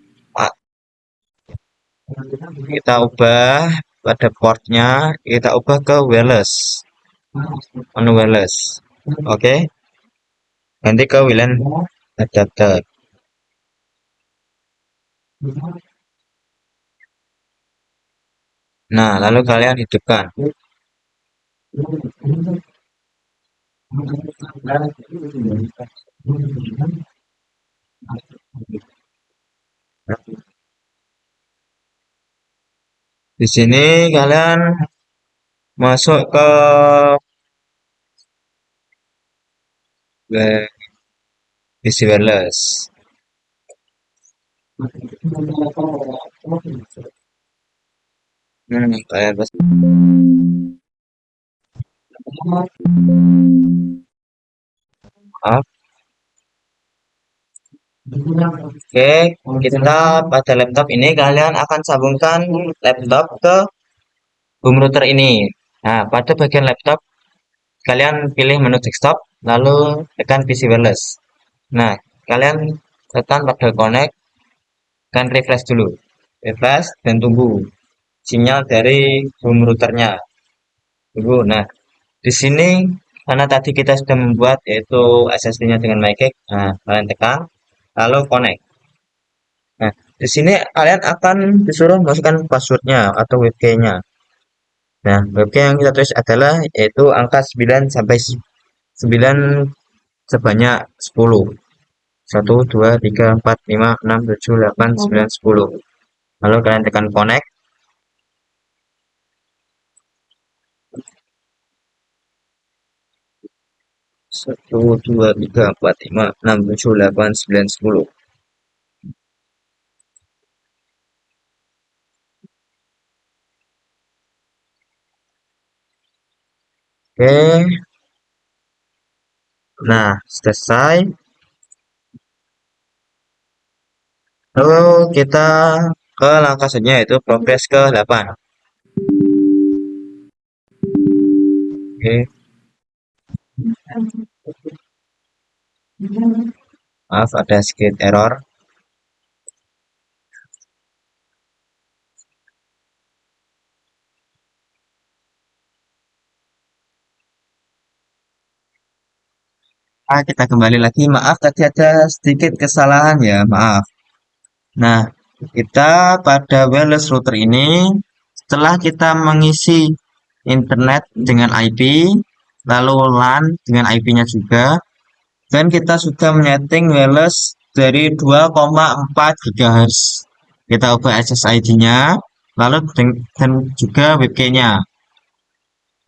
kita ubah pada portnya, kita ubah ke wireless, on wireless. Oke. Nanti ke WLAN adapter. Nah, lalu kalian hidupkan. Di sini kalian masuk ke PC wireless. Kalian pasti maaf. Oke, kita pada laptop ini kalian akan sambungkan laptop ke home router ini. Nah, pada bagian laptop kalian pilih menu desktop, lalu tekan PC wireless. Nah, kalian tekan pada connect, kan refresh dulu. Refresh dan tunggu sinyal dari home routernya. Tunggu. Nah, di sini karena tadi kita sudah membuat yaitu SSD-nya dengan Magic. Nah, kalian tekan lalu connect. Nah, di sini kalian akan disuruh masukkan passwordnya atau WP-nya. Nah, WP yang kita tulis adalah yaitu angka 9 sampai 9 sebanyak 10. 1, 2, 3, 4, 5, 6, 7, 8, 9, 10. Lalu kalian tekan connect. 1, 2, 3, 4, 5, 6, 7, 8, 9, 10. Oke. Nah, selesai. Lalu kita ke langkah selanjutnya yaitu progres ke 8. Oke, maaf ada sedikit error. Kita kembali lagi. Maaf tadi ada sedikit kesalahan ya, maaf. Nah, kita pada wireless router ini setelah kita mengisi internet dengan IP, lalu LAN dengan IP-nya juga, dan kita sudah menyeting wireless dari 2,4 GHz. Kita ubah SSID-nya, lalu dan juga WebK-nya.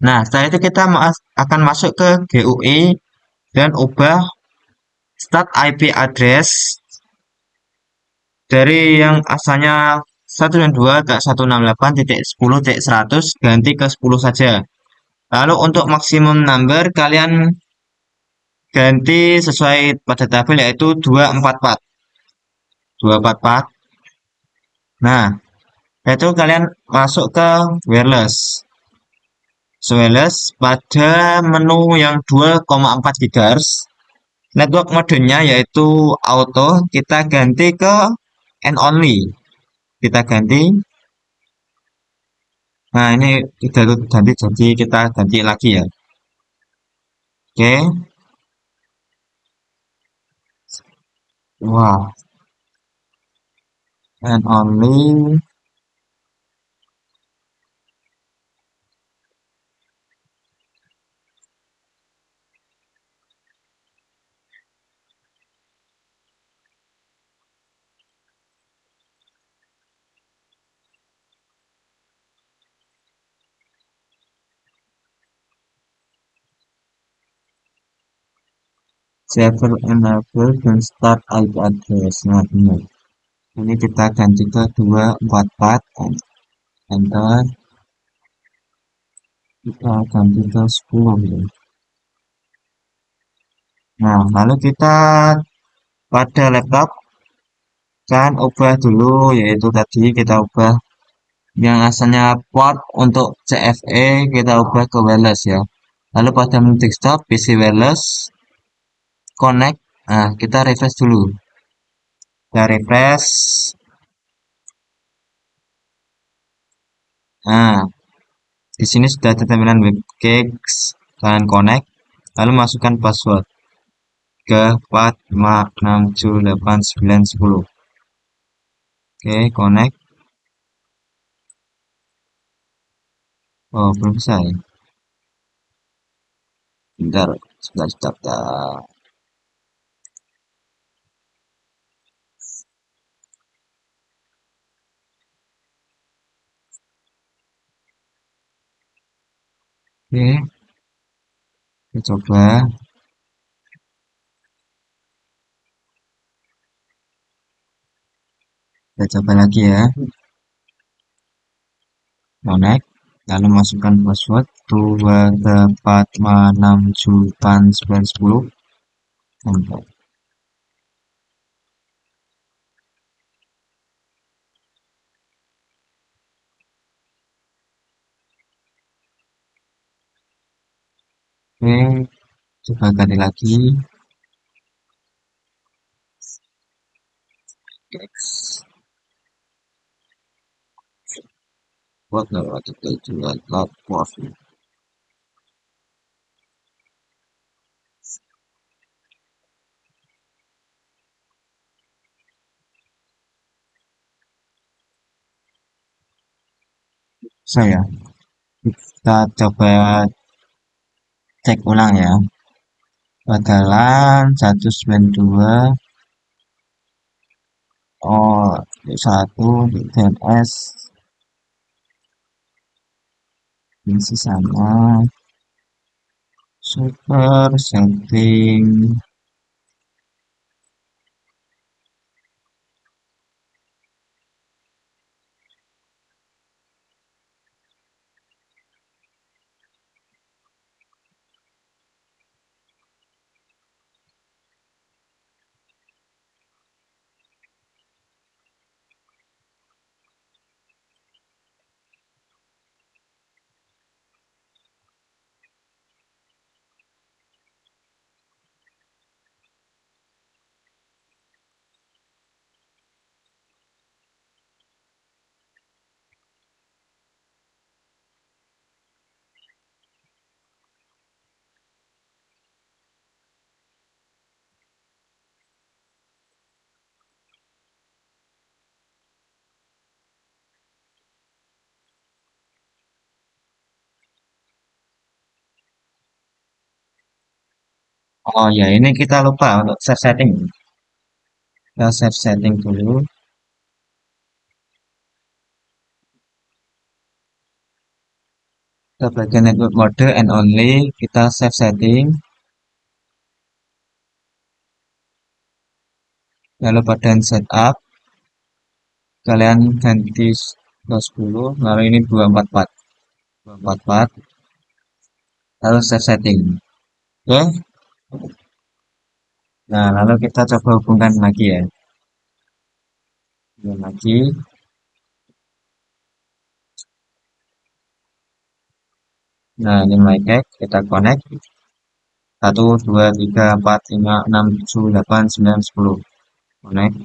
Nah, setelah itu kita akan masuk ke GUI dan ubah start IP address dari yang asalnya 192.168.10.100 ganti ke 10 saja. Lalu untuk maksimum number kalian ganti sesuai pada tabel yaitu 244. 244. Nah, itu kalian masuk ke wireless. Wireless pada menu yang 2,4 GHz. Network modenya yaitu auto, kita ganti ke and only. Kita ganti. Nah, ini tidak ganti, jadi kita ganti lagi ya. Oke. Wah, and only server enable dan start IP address. Nah, benar. Ini kita ganti ke 244. Enter. Kita ganti ke 10 ya. Nah, lalu kita pada laptop kan ubah dulu, yaitu tadi kita ubah yang asalnya port untuk CFE kita ubah ke wireless ya. Lalu pada menu desktop PC wireless connect. Nah, kita refresh dulu. Kita refresh. Nah, di sini sudah ada tampilan webcams dan connect. Lalu masukkan password ke 4, 5, 6, 7, 8, 9, 10. Oke, connect. Oh, belum selesai. Bentar, sebentar. Oke, kita coba. Kita coba lagi ya. Connect. Lalu masukkan password 2, 4, 5, 6, 7, 8, 9, 10. Enter. Oke, coba ganti lagi. X. What the what the jual lot profit. Saya kita coba cek ulang ya. Bakalan 192 oh 1 DNS isi sama super setting. Oh ya, ini kita lupa untuk save setting. Kita save setting dulu. Ke bagian network mode and only kita save setting. Lalu pada setup kalian ganti ke 10. Lalu ini 244. 244. Lalu save setting. Oke. Nah, lalu kita coba hubungkan lagi ya. Hubungkan lagi. Nah, ini my cake. Kita connect. 1, 2, 3, 4, 5, 6, 7, 8, 9, 10. Connect.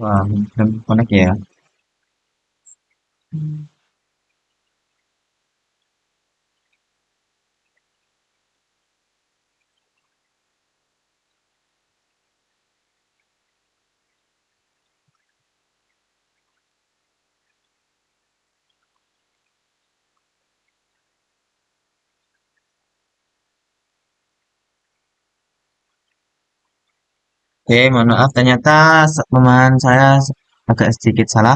Wah, belum connect ya. Oke, mohon maaf ternyata pemahaman saya agak sedikit salah.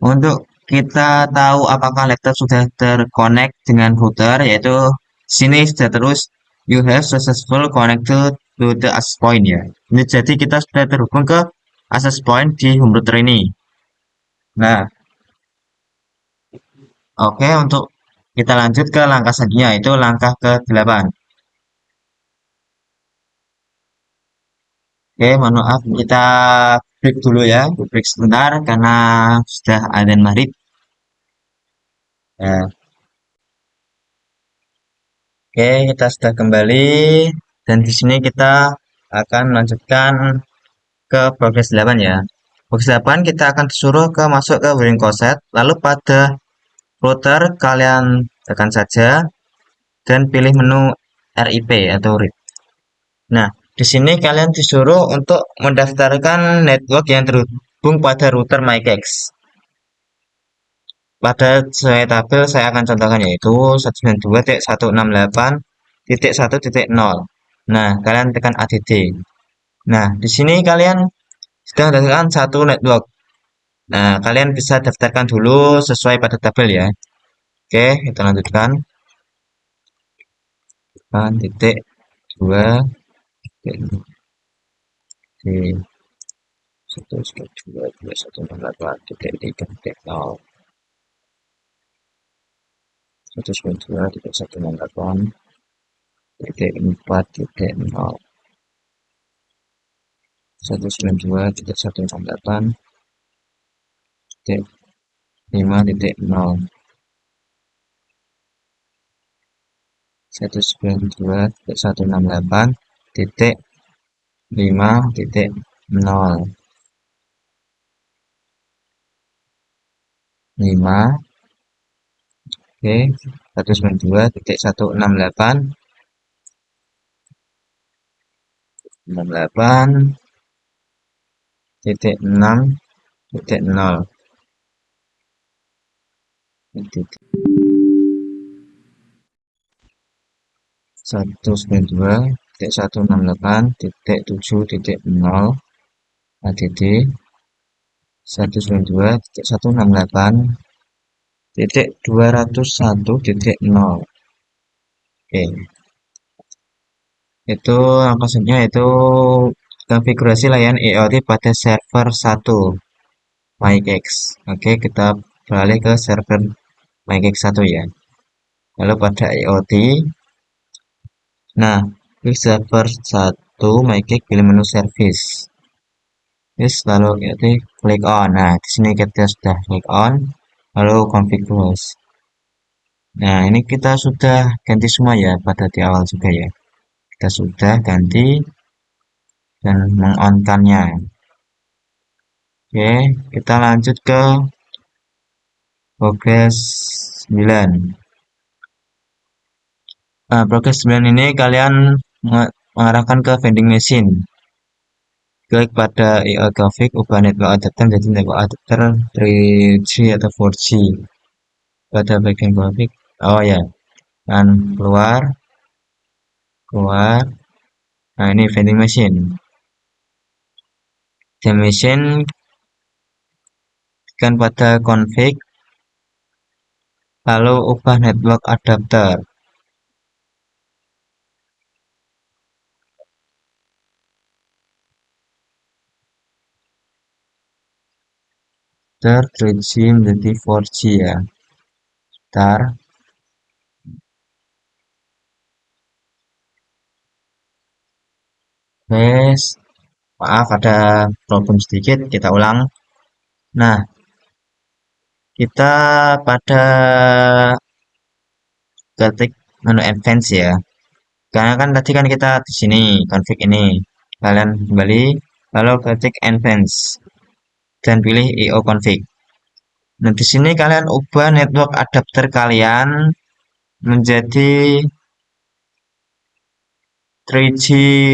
Untuk kita tahu apakah laptop sudah terkonek dengan router, yaitu sini sudah terus you have successful connected to the access point ya. Ini jadi kita sudah terhubung ke access point di home router ini. Nah, oke untuk kita lanjut ke langkah selanjutnya, itu langkah ke-8. Oke, mohon maaf kita break dulu ya, break sebentar karena sudah adzan maghrib. Ya, oke, kita sudah kembali dan di sini kita akan melanjutkan ke progres 8 ya. Progres 8 kita akan disuruh masuk ke wiring closet, lalu pada router kalian tekan saja dan pilih menu RIP atau RIP. Nah, di sini kalian disuruh untuk mendaftarkan network yang terhubung pada router MyCax. Pada sesuai tabel saya akan contohkan yaitu 192.168.1.0. Nah, kalian tekan ADD. Nah, di sini kalian sudah mendaftarkan satu network. Nah, kalian bisa daftarkan dulu sesuai pada tabel ya. Oke, kita lanjutkan. Titik 2 titik di 192.168.3.0 192.168.4.0 192.168.5.0 192.168.5.0 5 oke 192.168.68.6.0 192.168.7.0 ADD 192.168.201.0. Oke, itu maksudnya itu konfigurasi layanan IoT pada server 1 MyCax. Oke, kita beralih ke server MyCax 1 ya. Lalu pada IoT, nah di server 1 MyCax pilih menu service. Terus lalu IoT klik on. Nah, di sini kita sudah klik on, lalu konfigurasi. Nah, ini kita sudah ganti semua ya pada di awal juga ya. Kita sudah ganti dan mengonkannya. Oke, kita lanjut ke progres 9. Nah, progres 9 ini kalian mengarahkan ke vending machine. Klik pada IO grafik, ubah network adapter menjadi network adapter 3G atau 4G. Pada bagian grafik, oh ya, dan keluar. Nah, ini vending machine. Vending machine tekan pada config, lalu ubah network adapter. 3G menjadi 4G ya. Bentar. Yes. Maaf ada problem sedikit, kita ulang. Nah, kita pada ketik menu advance ya. Karena kan tadi kan kita di sini config ini. Kalian kembali lalu ketik advance dan pilih IO config. Nah, di sini kalian ubah network adapter kalian menjadi 3G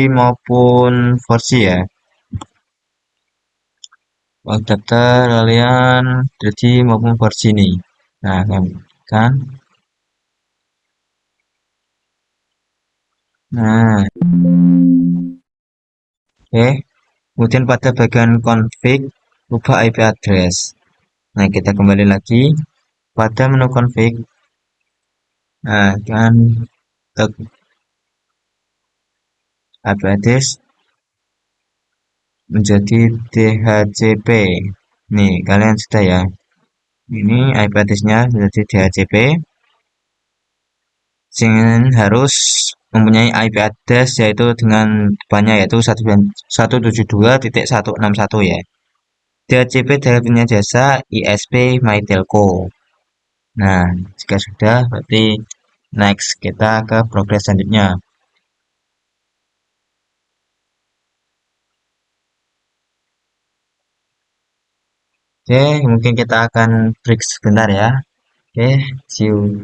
maupun 4G ya. Adapter kalian 3G maupun 4G nih. Nah, kan. Nah, oke. Kemudian pada bagian config, ubah IP address. Nah, kita kembali lagi pada menu config. Nah, kan IP address menjadi DHCP. Nih, kalian sudah ya. Ini IP address-nya menjadi DHCP. Sing harus mempunyai IP address yaitu dengan depannya yaitu 172.161 ya. DHCP dari penyedia jasa ISP MyTelco. Nah, jika sudah berarti next kita ke progres selanjutnya. Oke, mungkin kita akan break sebentar ya. Oke, see you.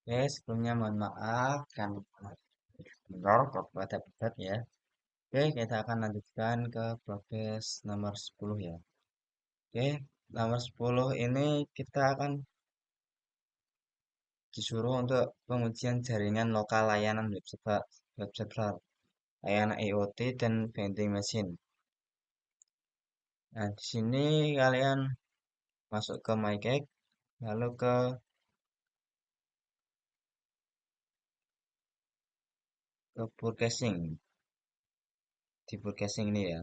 Oke, sebelumnya mohon maaf kan error kepada Bapak ya. Oke, kita akan lanjutkan ke progres nomor 10 ya. Oke, nomor 10 ini kita akan disuruh untuk pengujian jaringan lokal layanan web server, layanan IoT dan vending machine. Nah, di sini kalian masuk ke MyCake, lalu ke broadcasting, di broadcasting ini ya.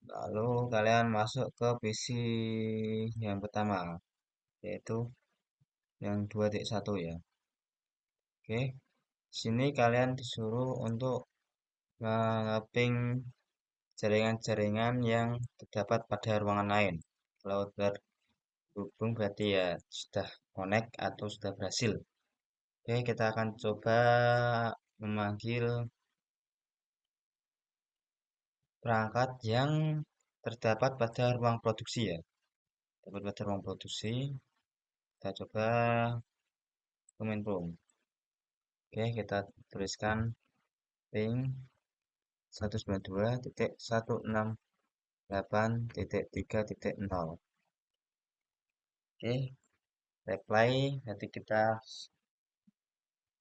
Lalu kalian masuk ke PC yang pertama, yaitu yang 2.1 ya. Oke, sini kalian disuruh untuk mengeping jaringan-jaringan yang terdapat pada ruangan lain. Kalau terhubung berarti ya sudah connect atau sudah berhasil. Oke, kita akan coba memanggil perangkat yang terdapat pada ruang produksi ya. Terdapat pada ruang produksi, kita coba command prompt. Oke, kita tuliskan ping 192.168.3.0. Oke, reply. Nanti kita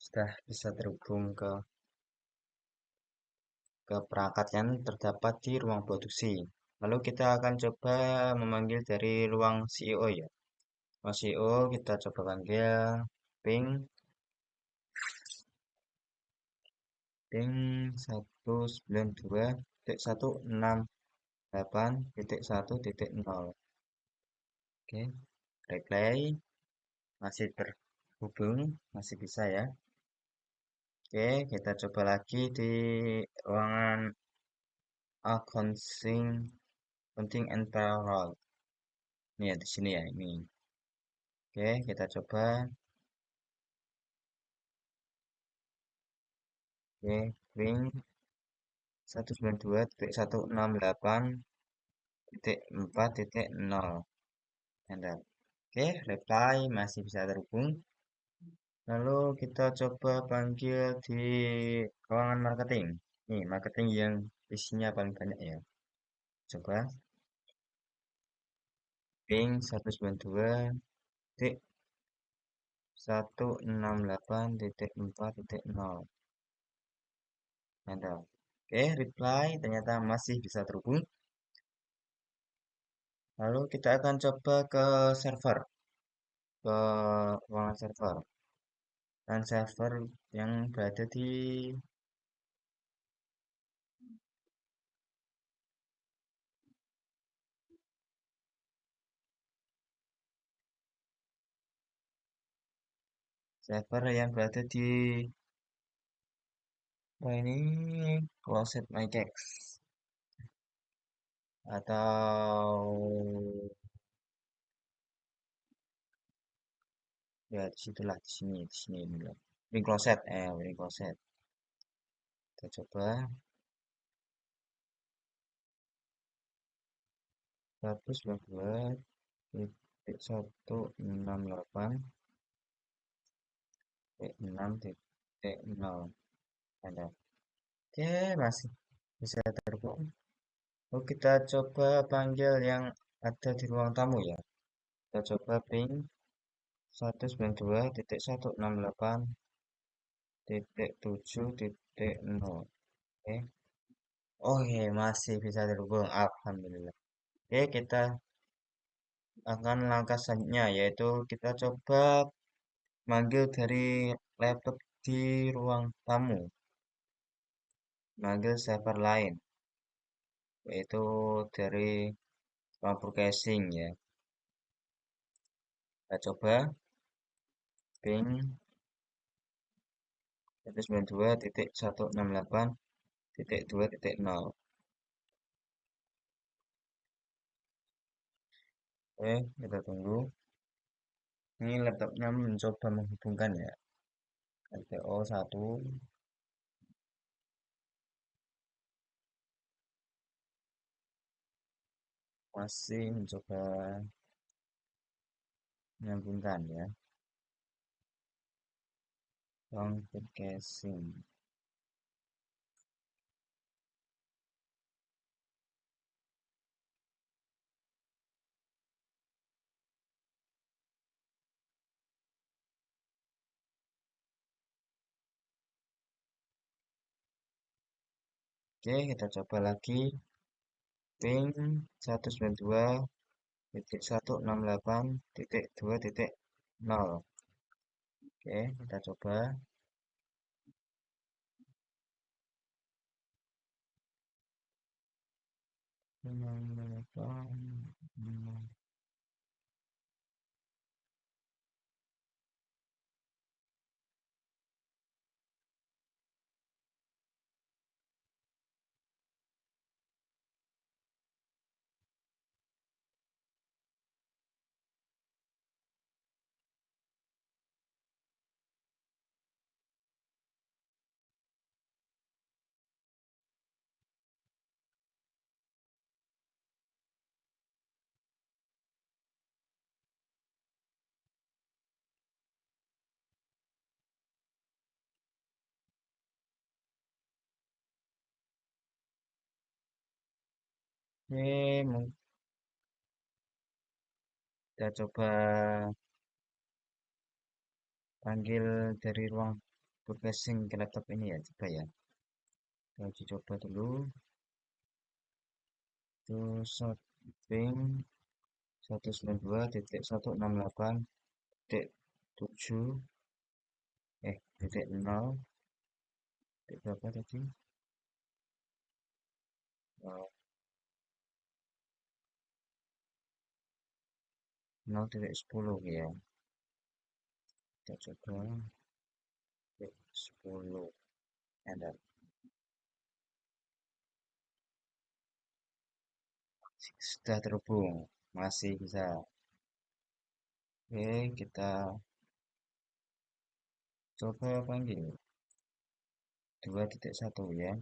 sudah bisa terhubung ke perangkat yang terdapat di ruang produksi. Lalu kita akan coba memanggil dari ruang CEO ya. Ruang CEO kita coba panggil ping 192.168.1.0. Oke, reply masih terhubung, masih bisa ya. Oke, kita coba lagi di ruangan accounting penting and payroll. Ini ya di sini ya ini. Oke, kita coba. Oke, ping 192.168.4.0. Enter. Oke, reply masih bisa terhubung. Lalu kita coba panggil di ruangan marketing. Nih, marketing yang isinya paling banyak ya. Coba ping 192.168.4.0. Enter. Oke, reply ternyata masih bisa terhubung. Lalu kita akan coba ke server, ke ruangan server. Dan server yang berada di server yang berada di ini closet mytex atau ya disitulah di sini ini loh. Link closet, link closet. Kita coba 192.168.6.0. Ada. Oke, masih bisa terhubung. Oh, kita coba panggil yang ada di ruang tamu ya. Kita coba ping 192.168.7. nol. Oke. Oke, masih bisa terhubung. Alhamdulillah. Oke, kita akan langkah selanjutnya, yaitu kita coba manggil dari laptop di ruang tamu, manggil server lain, yaitu dari ruang broadcasting ya. Kita coba ping 192.168.2.0. Oke, kita tunggu. Ini laptopnya mencoba menghubungkan ya. LTO 1 masih mencoba menyambungkan ya. Ruang broadcasting. Oke, kita coba lagi ping 192.168.2.0. Oke, kita coba. Oke, kita coba panggil dari ruang broadcasting ke laptop ini ya, coba ya. Kita uji coba dulu. Itu shooting 192.168.7 titik 0 titik berapa tadi? Oh, 0.10 ya. Kita coba titik 10 enter. Sudah terhubung, masih bisa. Oke, kita coba panggil 2.1 ya.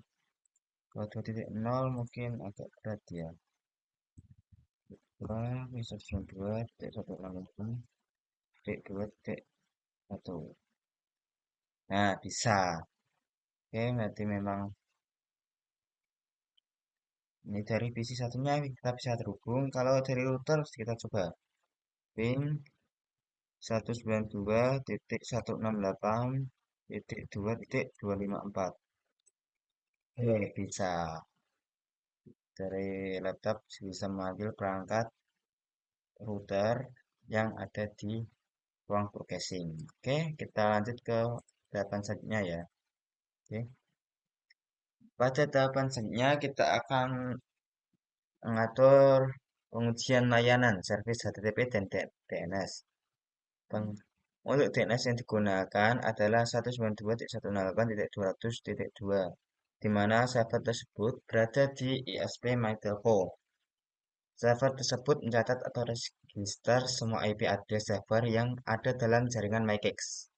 Kalau 2.0 mungkin agak berat ya. Wah, bisa 2.168.2.1. Nah, bisa. Oke, berarti memang ini dari PC satunya kita bisa terhubung. Kalau dari router kita coba ping 192.168.2.254. Bisa. Dari laptop bisa mengambil perangkat router yang ada di ruang broadcasting. Oke, kita lanjut ke tahapan selanjutnya ya. Oke. Pada tahapan selanjutnya kita akan mengatur pengujian layanan service HTTP dan DNS. Untuk DNS yang digunakan adalah 192.168.200.2, di mana server tersebut berada di ISP MyTelco. Server tersebut mencatat atau register semua IP address server yang ada dalam jaringan MyCache.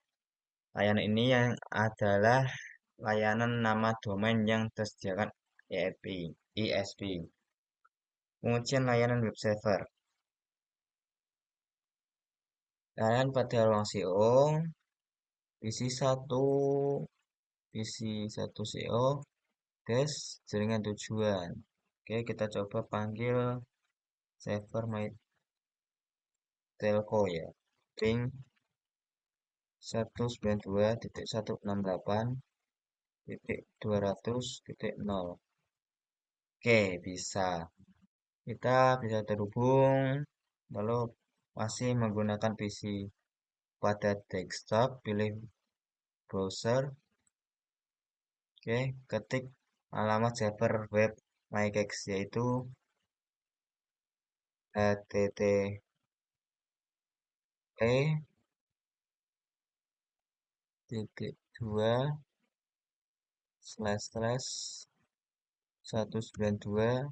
Layanan ini yang adalah layanan nama domain yang disediakan ISP. Pengujian layanan web server. Dan pada ruang CO, PC 1, PC 1 CO, tes jaringan tujuan. Oke, kita coba panggil server my telco ya. Ping 192.168.2.0. titik 200 titik 0. Oke, bisa. Kita bisa terhubung lalu masih menggunakan PC. Pada desktop, pilih browser. Oke, ketik alamat server web MyGex yaitu http titik dua slash slash 192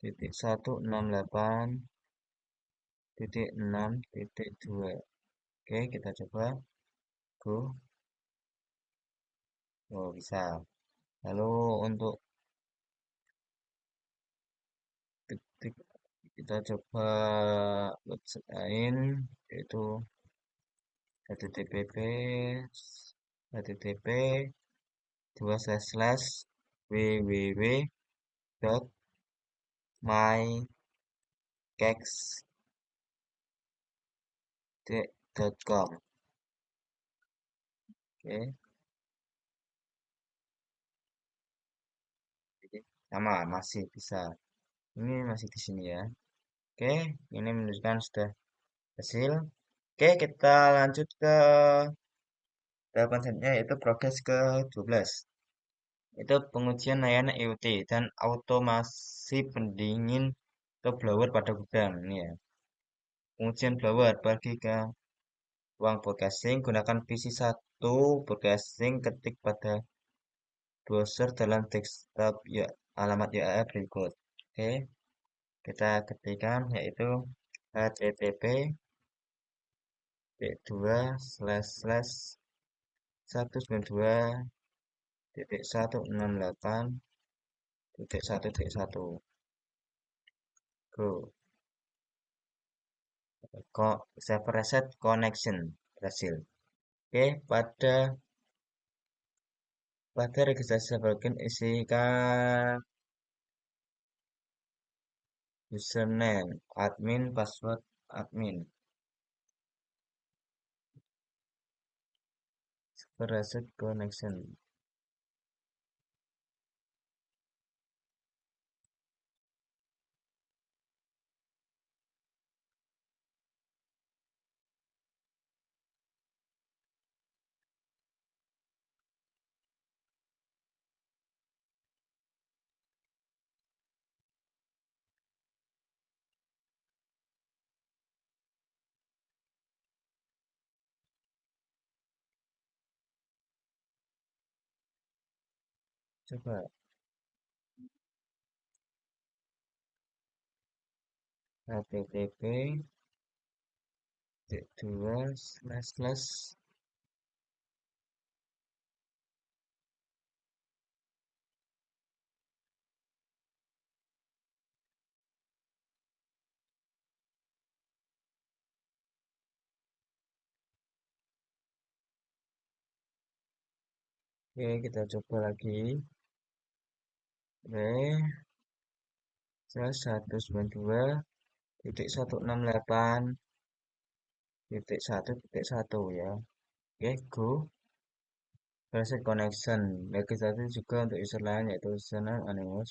titik 168 titik 6 titik 2. Oke, kita coba go. Oh, bisa. Lalu untuk ketik kita coba website lain yaitu http http dua slash slash www.mykex.com. Oke, jadi sama masih bisa. Ini masih di sini ya. Oke, ini menunjukkan sudah hasil. Oke, kita lanjut ke tahapan selanjutnya yaitu progres ke 12. Itu pengujian layanan IoT dan automasi pendingin atau blower pada gudang. Ini ya. Pengujian blower bagi ke ruang broadcasting gunakan PC 1 broadcasting ketik pada browser dalam desktop ya alamat URL berikut. Oke, kita ketikkan yaitu http dua slash slash 192.168.1.1. Go. Server reset connection berhasil. Oke, pada registrasi server login isikan username admin, password admin. Server reset connection. Coba http dua slash slash. Oke, kita coba lagi. Oke, 192.168.1.1 ya. Oke, go. Reset connection. Registrasi juga untuk user lain yaitu username anonymous.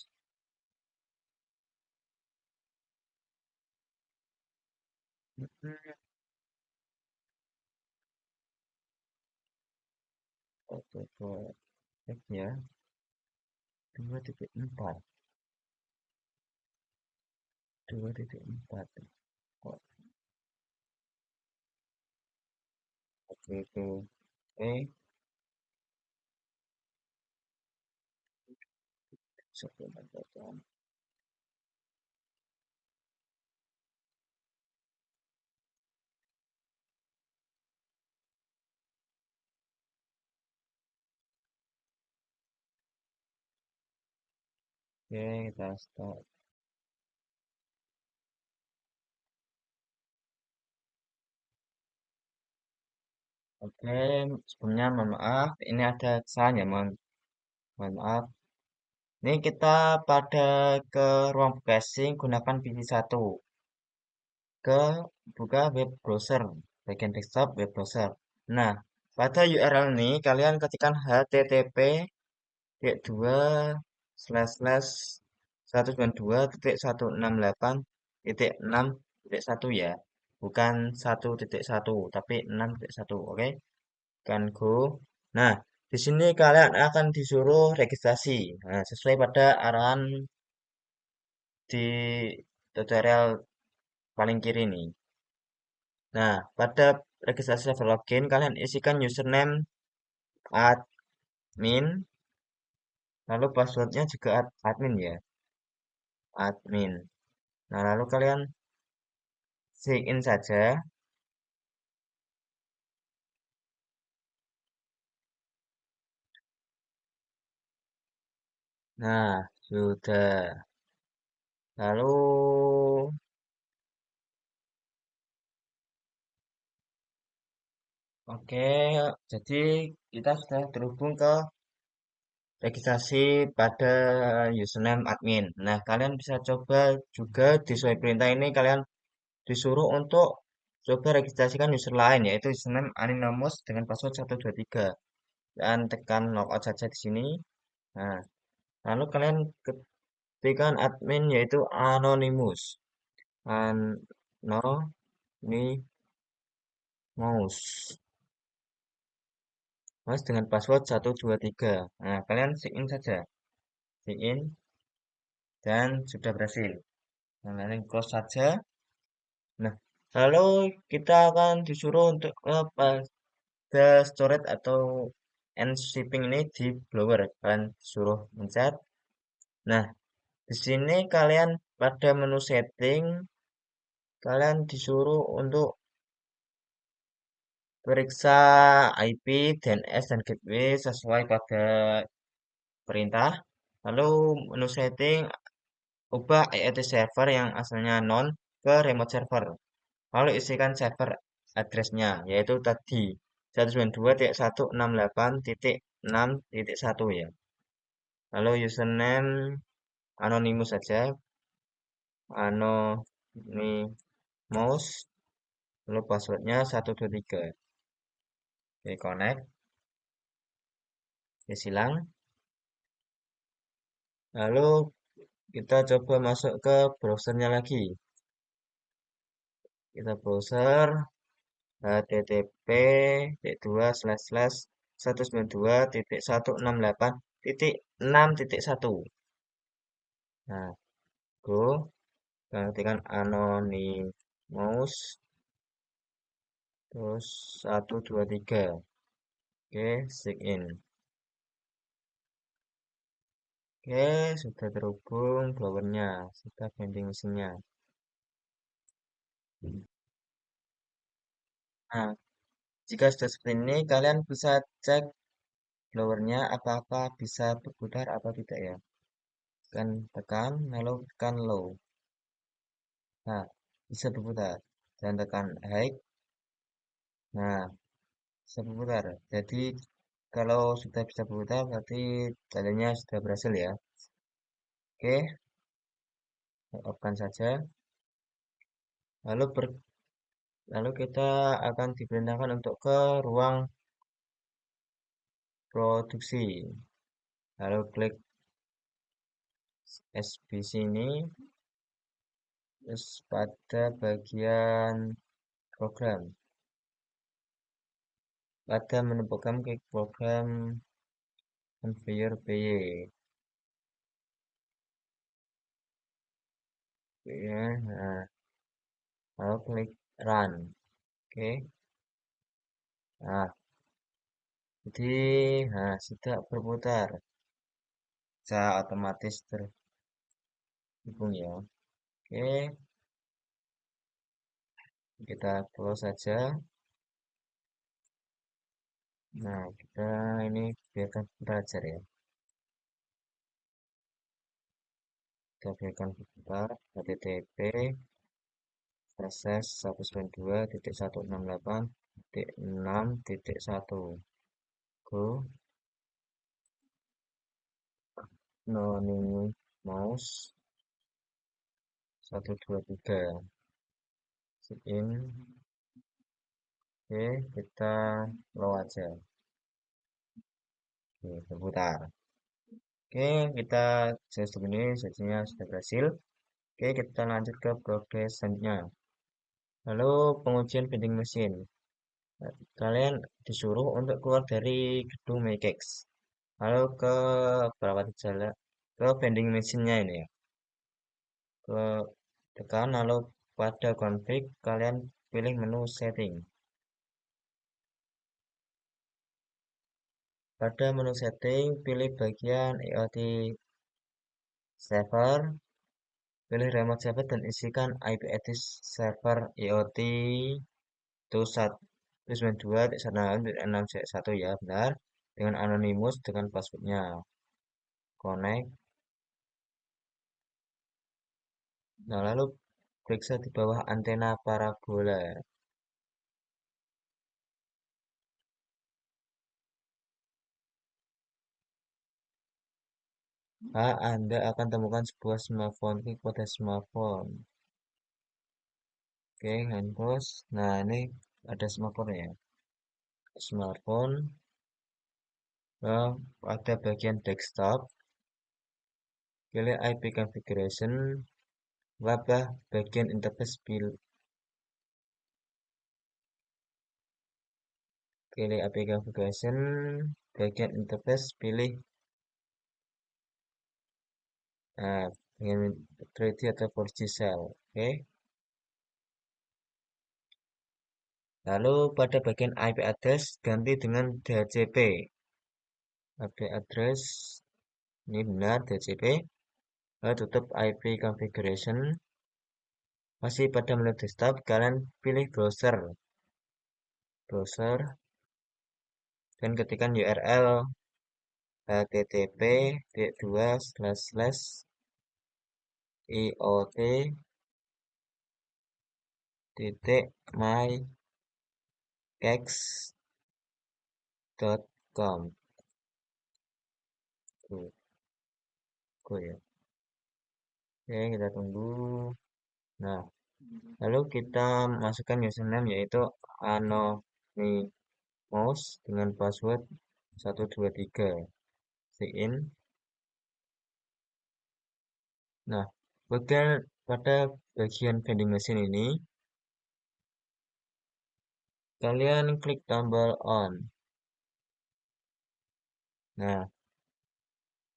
Oke, cek ya. 2.4. 2.4. Oke, oke. Oke, supplement button. Oke, kita start. Oke, sebelumnya mohon maaf, ini ada kesalahan ya, mohon maaf. Ini kita pada ke ruang browsing gunakan PC 1 ke buka web browser, bagian desktop web browser. Nah, pada URL ini kalian ketikkan http dua slash slash 192.168.6.1 ya, bukan 1.1 tapi 6.1, oke. Kan go. Nah, di sini kalian akan disuruh registrasi. Nah, sesuai pada arahan di tutorial paling kiri nih. Nah, pada registrasi server login, kalian isikan username admin, lalu passwordnya juga admin ya, admin. Nah, lalu kalian sign in saja. Nah, sudah. Lalu, oke, jadi kita sudah terhubung ke registrasi pada username admin. Nah, kalian bisa coba juga di sesuai perintah ini kalian disuruh untuk coba registrasikan user lain yaitu username anonymous dengan password 123 dan tekan logout saja di sini. Nah, lalu kalian ketikkan admin yaitu anonymous. Anonymous. Mas dengan password 123. Nah, kalian sign in saja. Sign in dan sudah berhasil. Nah, nanti close saja. Nah, lalu kita akan disuruh untuk pada storage atau end shipping ini di blower. Kalian suruh mencet. Nah, di sini kalian pada menu setting, kalian disuruh untuk periksa IP, DNS, dan gateway sesuai pada perintah. Lalu menu setting, ubah IIT server yang asalnya non ke remote server. Lalu isikan server address-nya, yaitu tadi 192.168.6.1 ya. Lalu username anonymous saja, anonymous, lalu passwordnya 123. Oke, connect, ya silang. Lalu kita coba masuk ke browsernya lagi. Kita browser http dua slash slash 192.168.6.1. Nah, go. Ketikkan anonymous terus 123. Oke, sign in. Oke, sudah terhubung blowernya, sudah vending mesinnya. Nah, jika sudah seperti ini, kalian bisa cek blowernya apakah bisa berputar atau tidak ya. Tekan, lalu tekan low. Nah, bisa berputar. Dan tekan high. Nah, bisa berputar. Jadi, kalau sudah bisa berputar, berarti jalannya sudah berhasil ya. Oke, open saja. Lalu lalu kita akan diperintahkan untuk ke ruang produksi. Lalu klik SBC ini, terus pada bagian program. Pada menu program, klik program Conveyor PY. Ya, nah, lalu klik run. Oke. Nah, jadi nah, sudah berputar. Saya otomatis terhubung ya. Oke, kita close saja. Nah, kita ini biarkan belajar ya. Kita biarkan berputar http slash 192.168.6.1. Go noning mouse 123 in Oke, kita slow aja. Oke, sebentar. Oke, kita sistem ini sesinya sudah berhasil. Oke, kita lanjut ke progres selanjutnya. Lalu pengujian vending machine. Nah, kalian disuruh untuk keluar dari gedung Makex. Lalu ke berapa jalan ke vending machine-nya ini ya. Ke tekan lalu pada config kalian pilih menu setting. Pada menu setting pilih bagian IoT server, pilih remote server dan isikan IP address server IoT itu 192.168.6.1 ya benar dengan anonymous dengan passwordnya connect. Nah lalu periksa di bawah antena parabola. Anda akan temukan sebuah smartphone. Klik pada smartphone. Oke, handphone. Nah, ini ada smartphone ya. Smartphone. Nah, pada bagian desktop, pilih IP configuration. Wabah bagian interface pilih IP configuration. Bagian interface pilih bagian 3D atau 4G cell. Oke. Lalu pada bagian IP address ganti dengan DHCP. IP address ini benar DHCP. Lalu tutup IP configuration. Masih pada menu desktop, kalian pilih browser dan ketikkan URL http://iot titik mykex.com. Tuh, ya. Oke, kita tunggu. Nah, lalu kita masukkan username yaitu anonymous dengan password 123. Sign. Nah, pada bagian vending machine ini, kalian klik tombol on. Nah,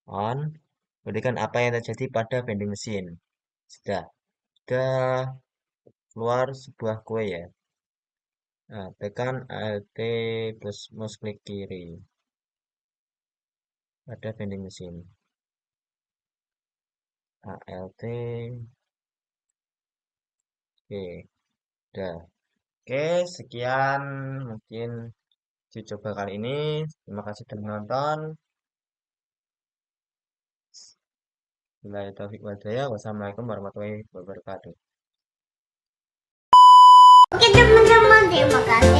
on, berikan apa yang terjadi pada vending machine. Sudah keluar sebuah kue ya. Nah, tekan Alt plus mouse klik kiri pada vending machine. Alt, oke, udah. Oke, sekian mungkin uji coba kali ini. Terima kasih telah menonton. Wabillahi taufiq wal hidayah. Wassalamualaikum warahmatullahi wabarakatuh. Oke teman-teman, terima kasih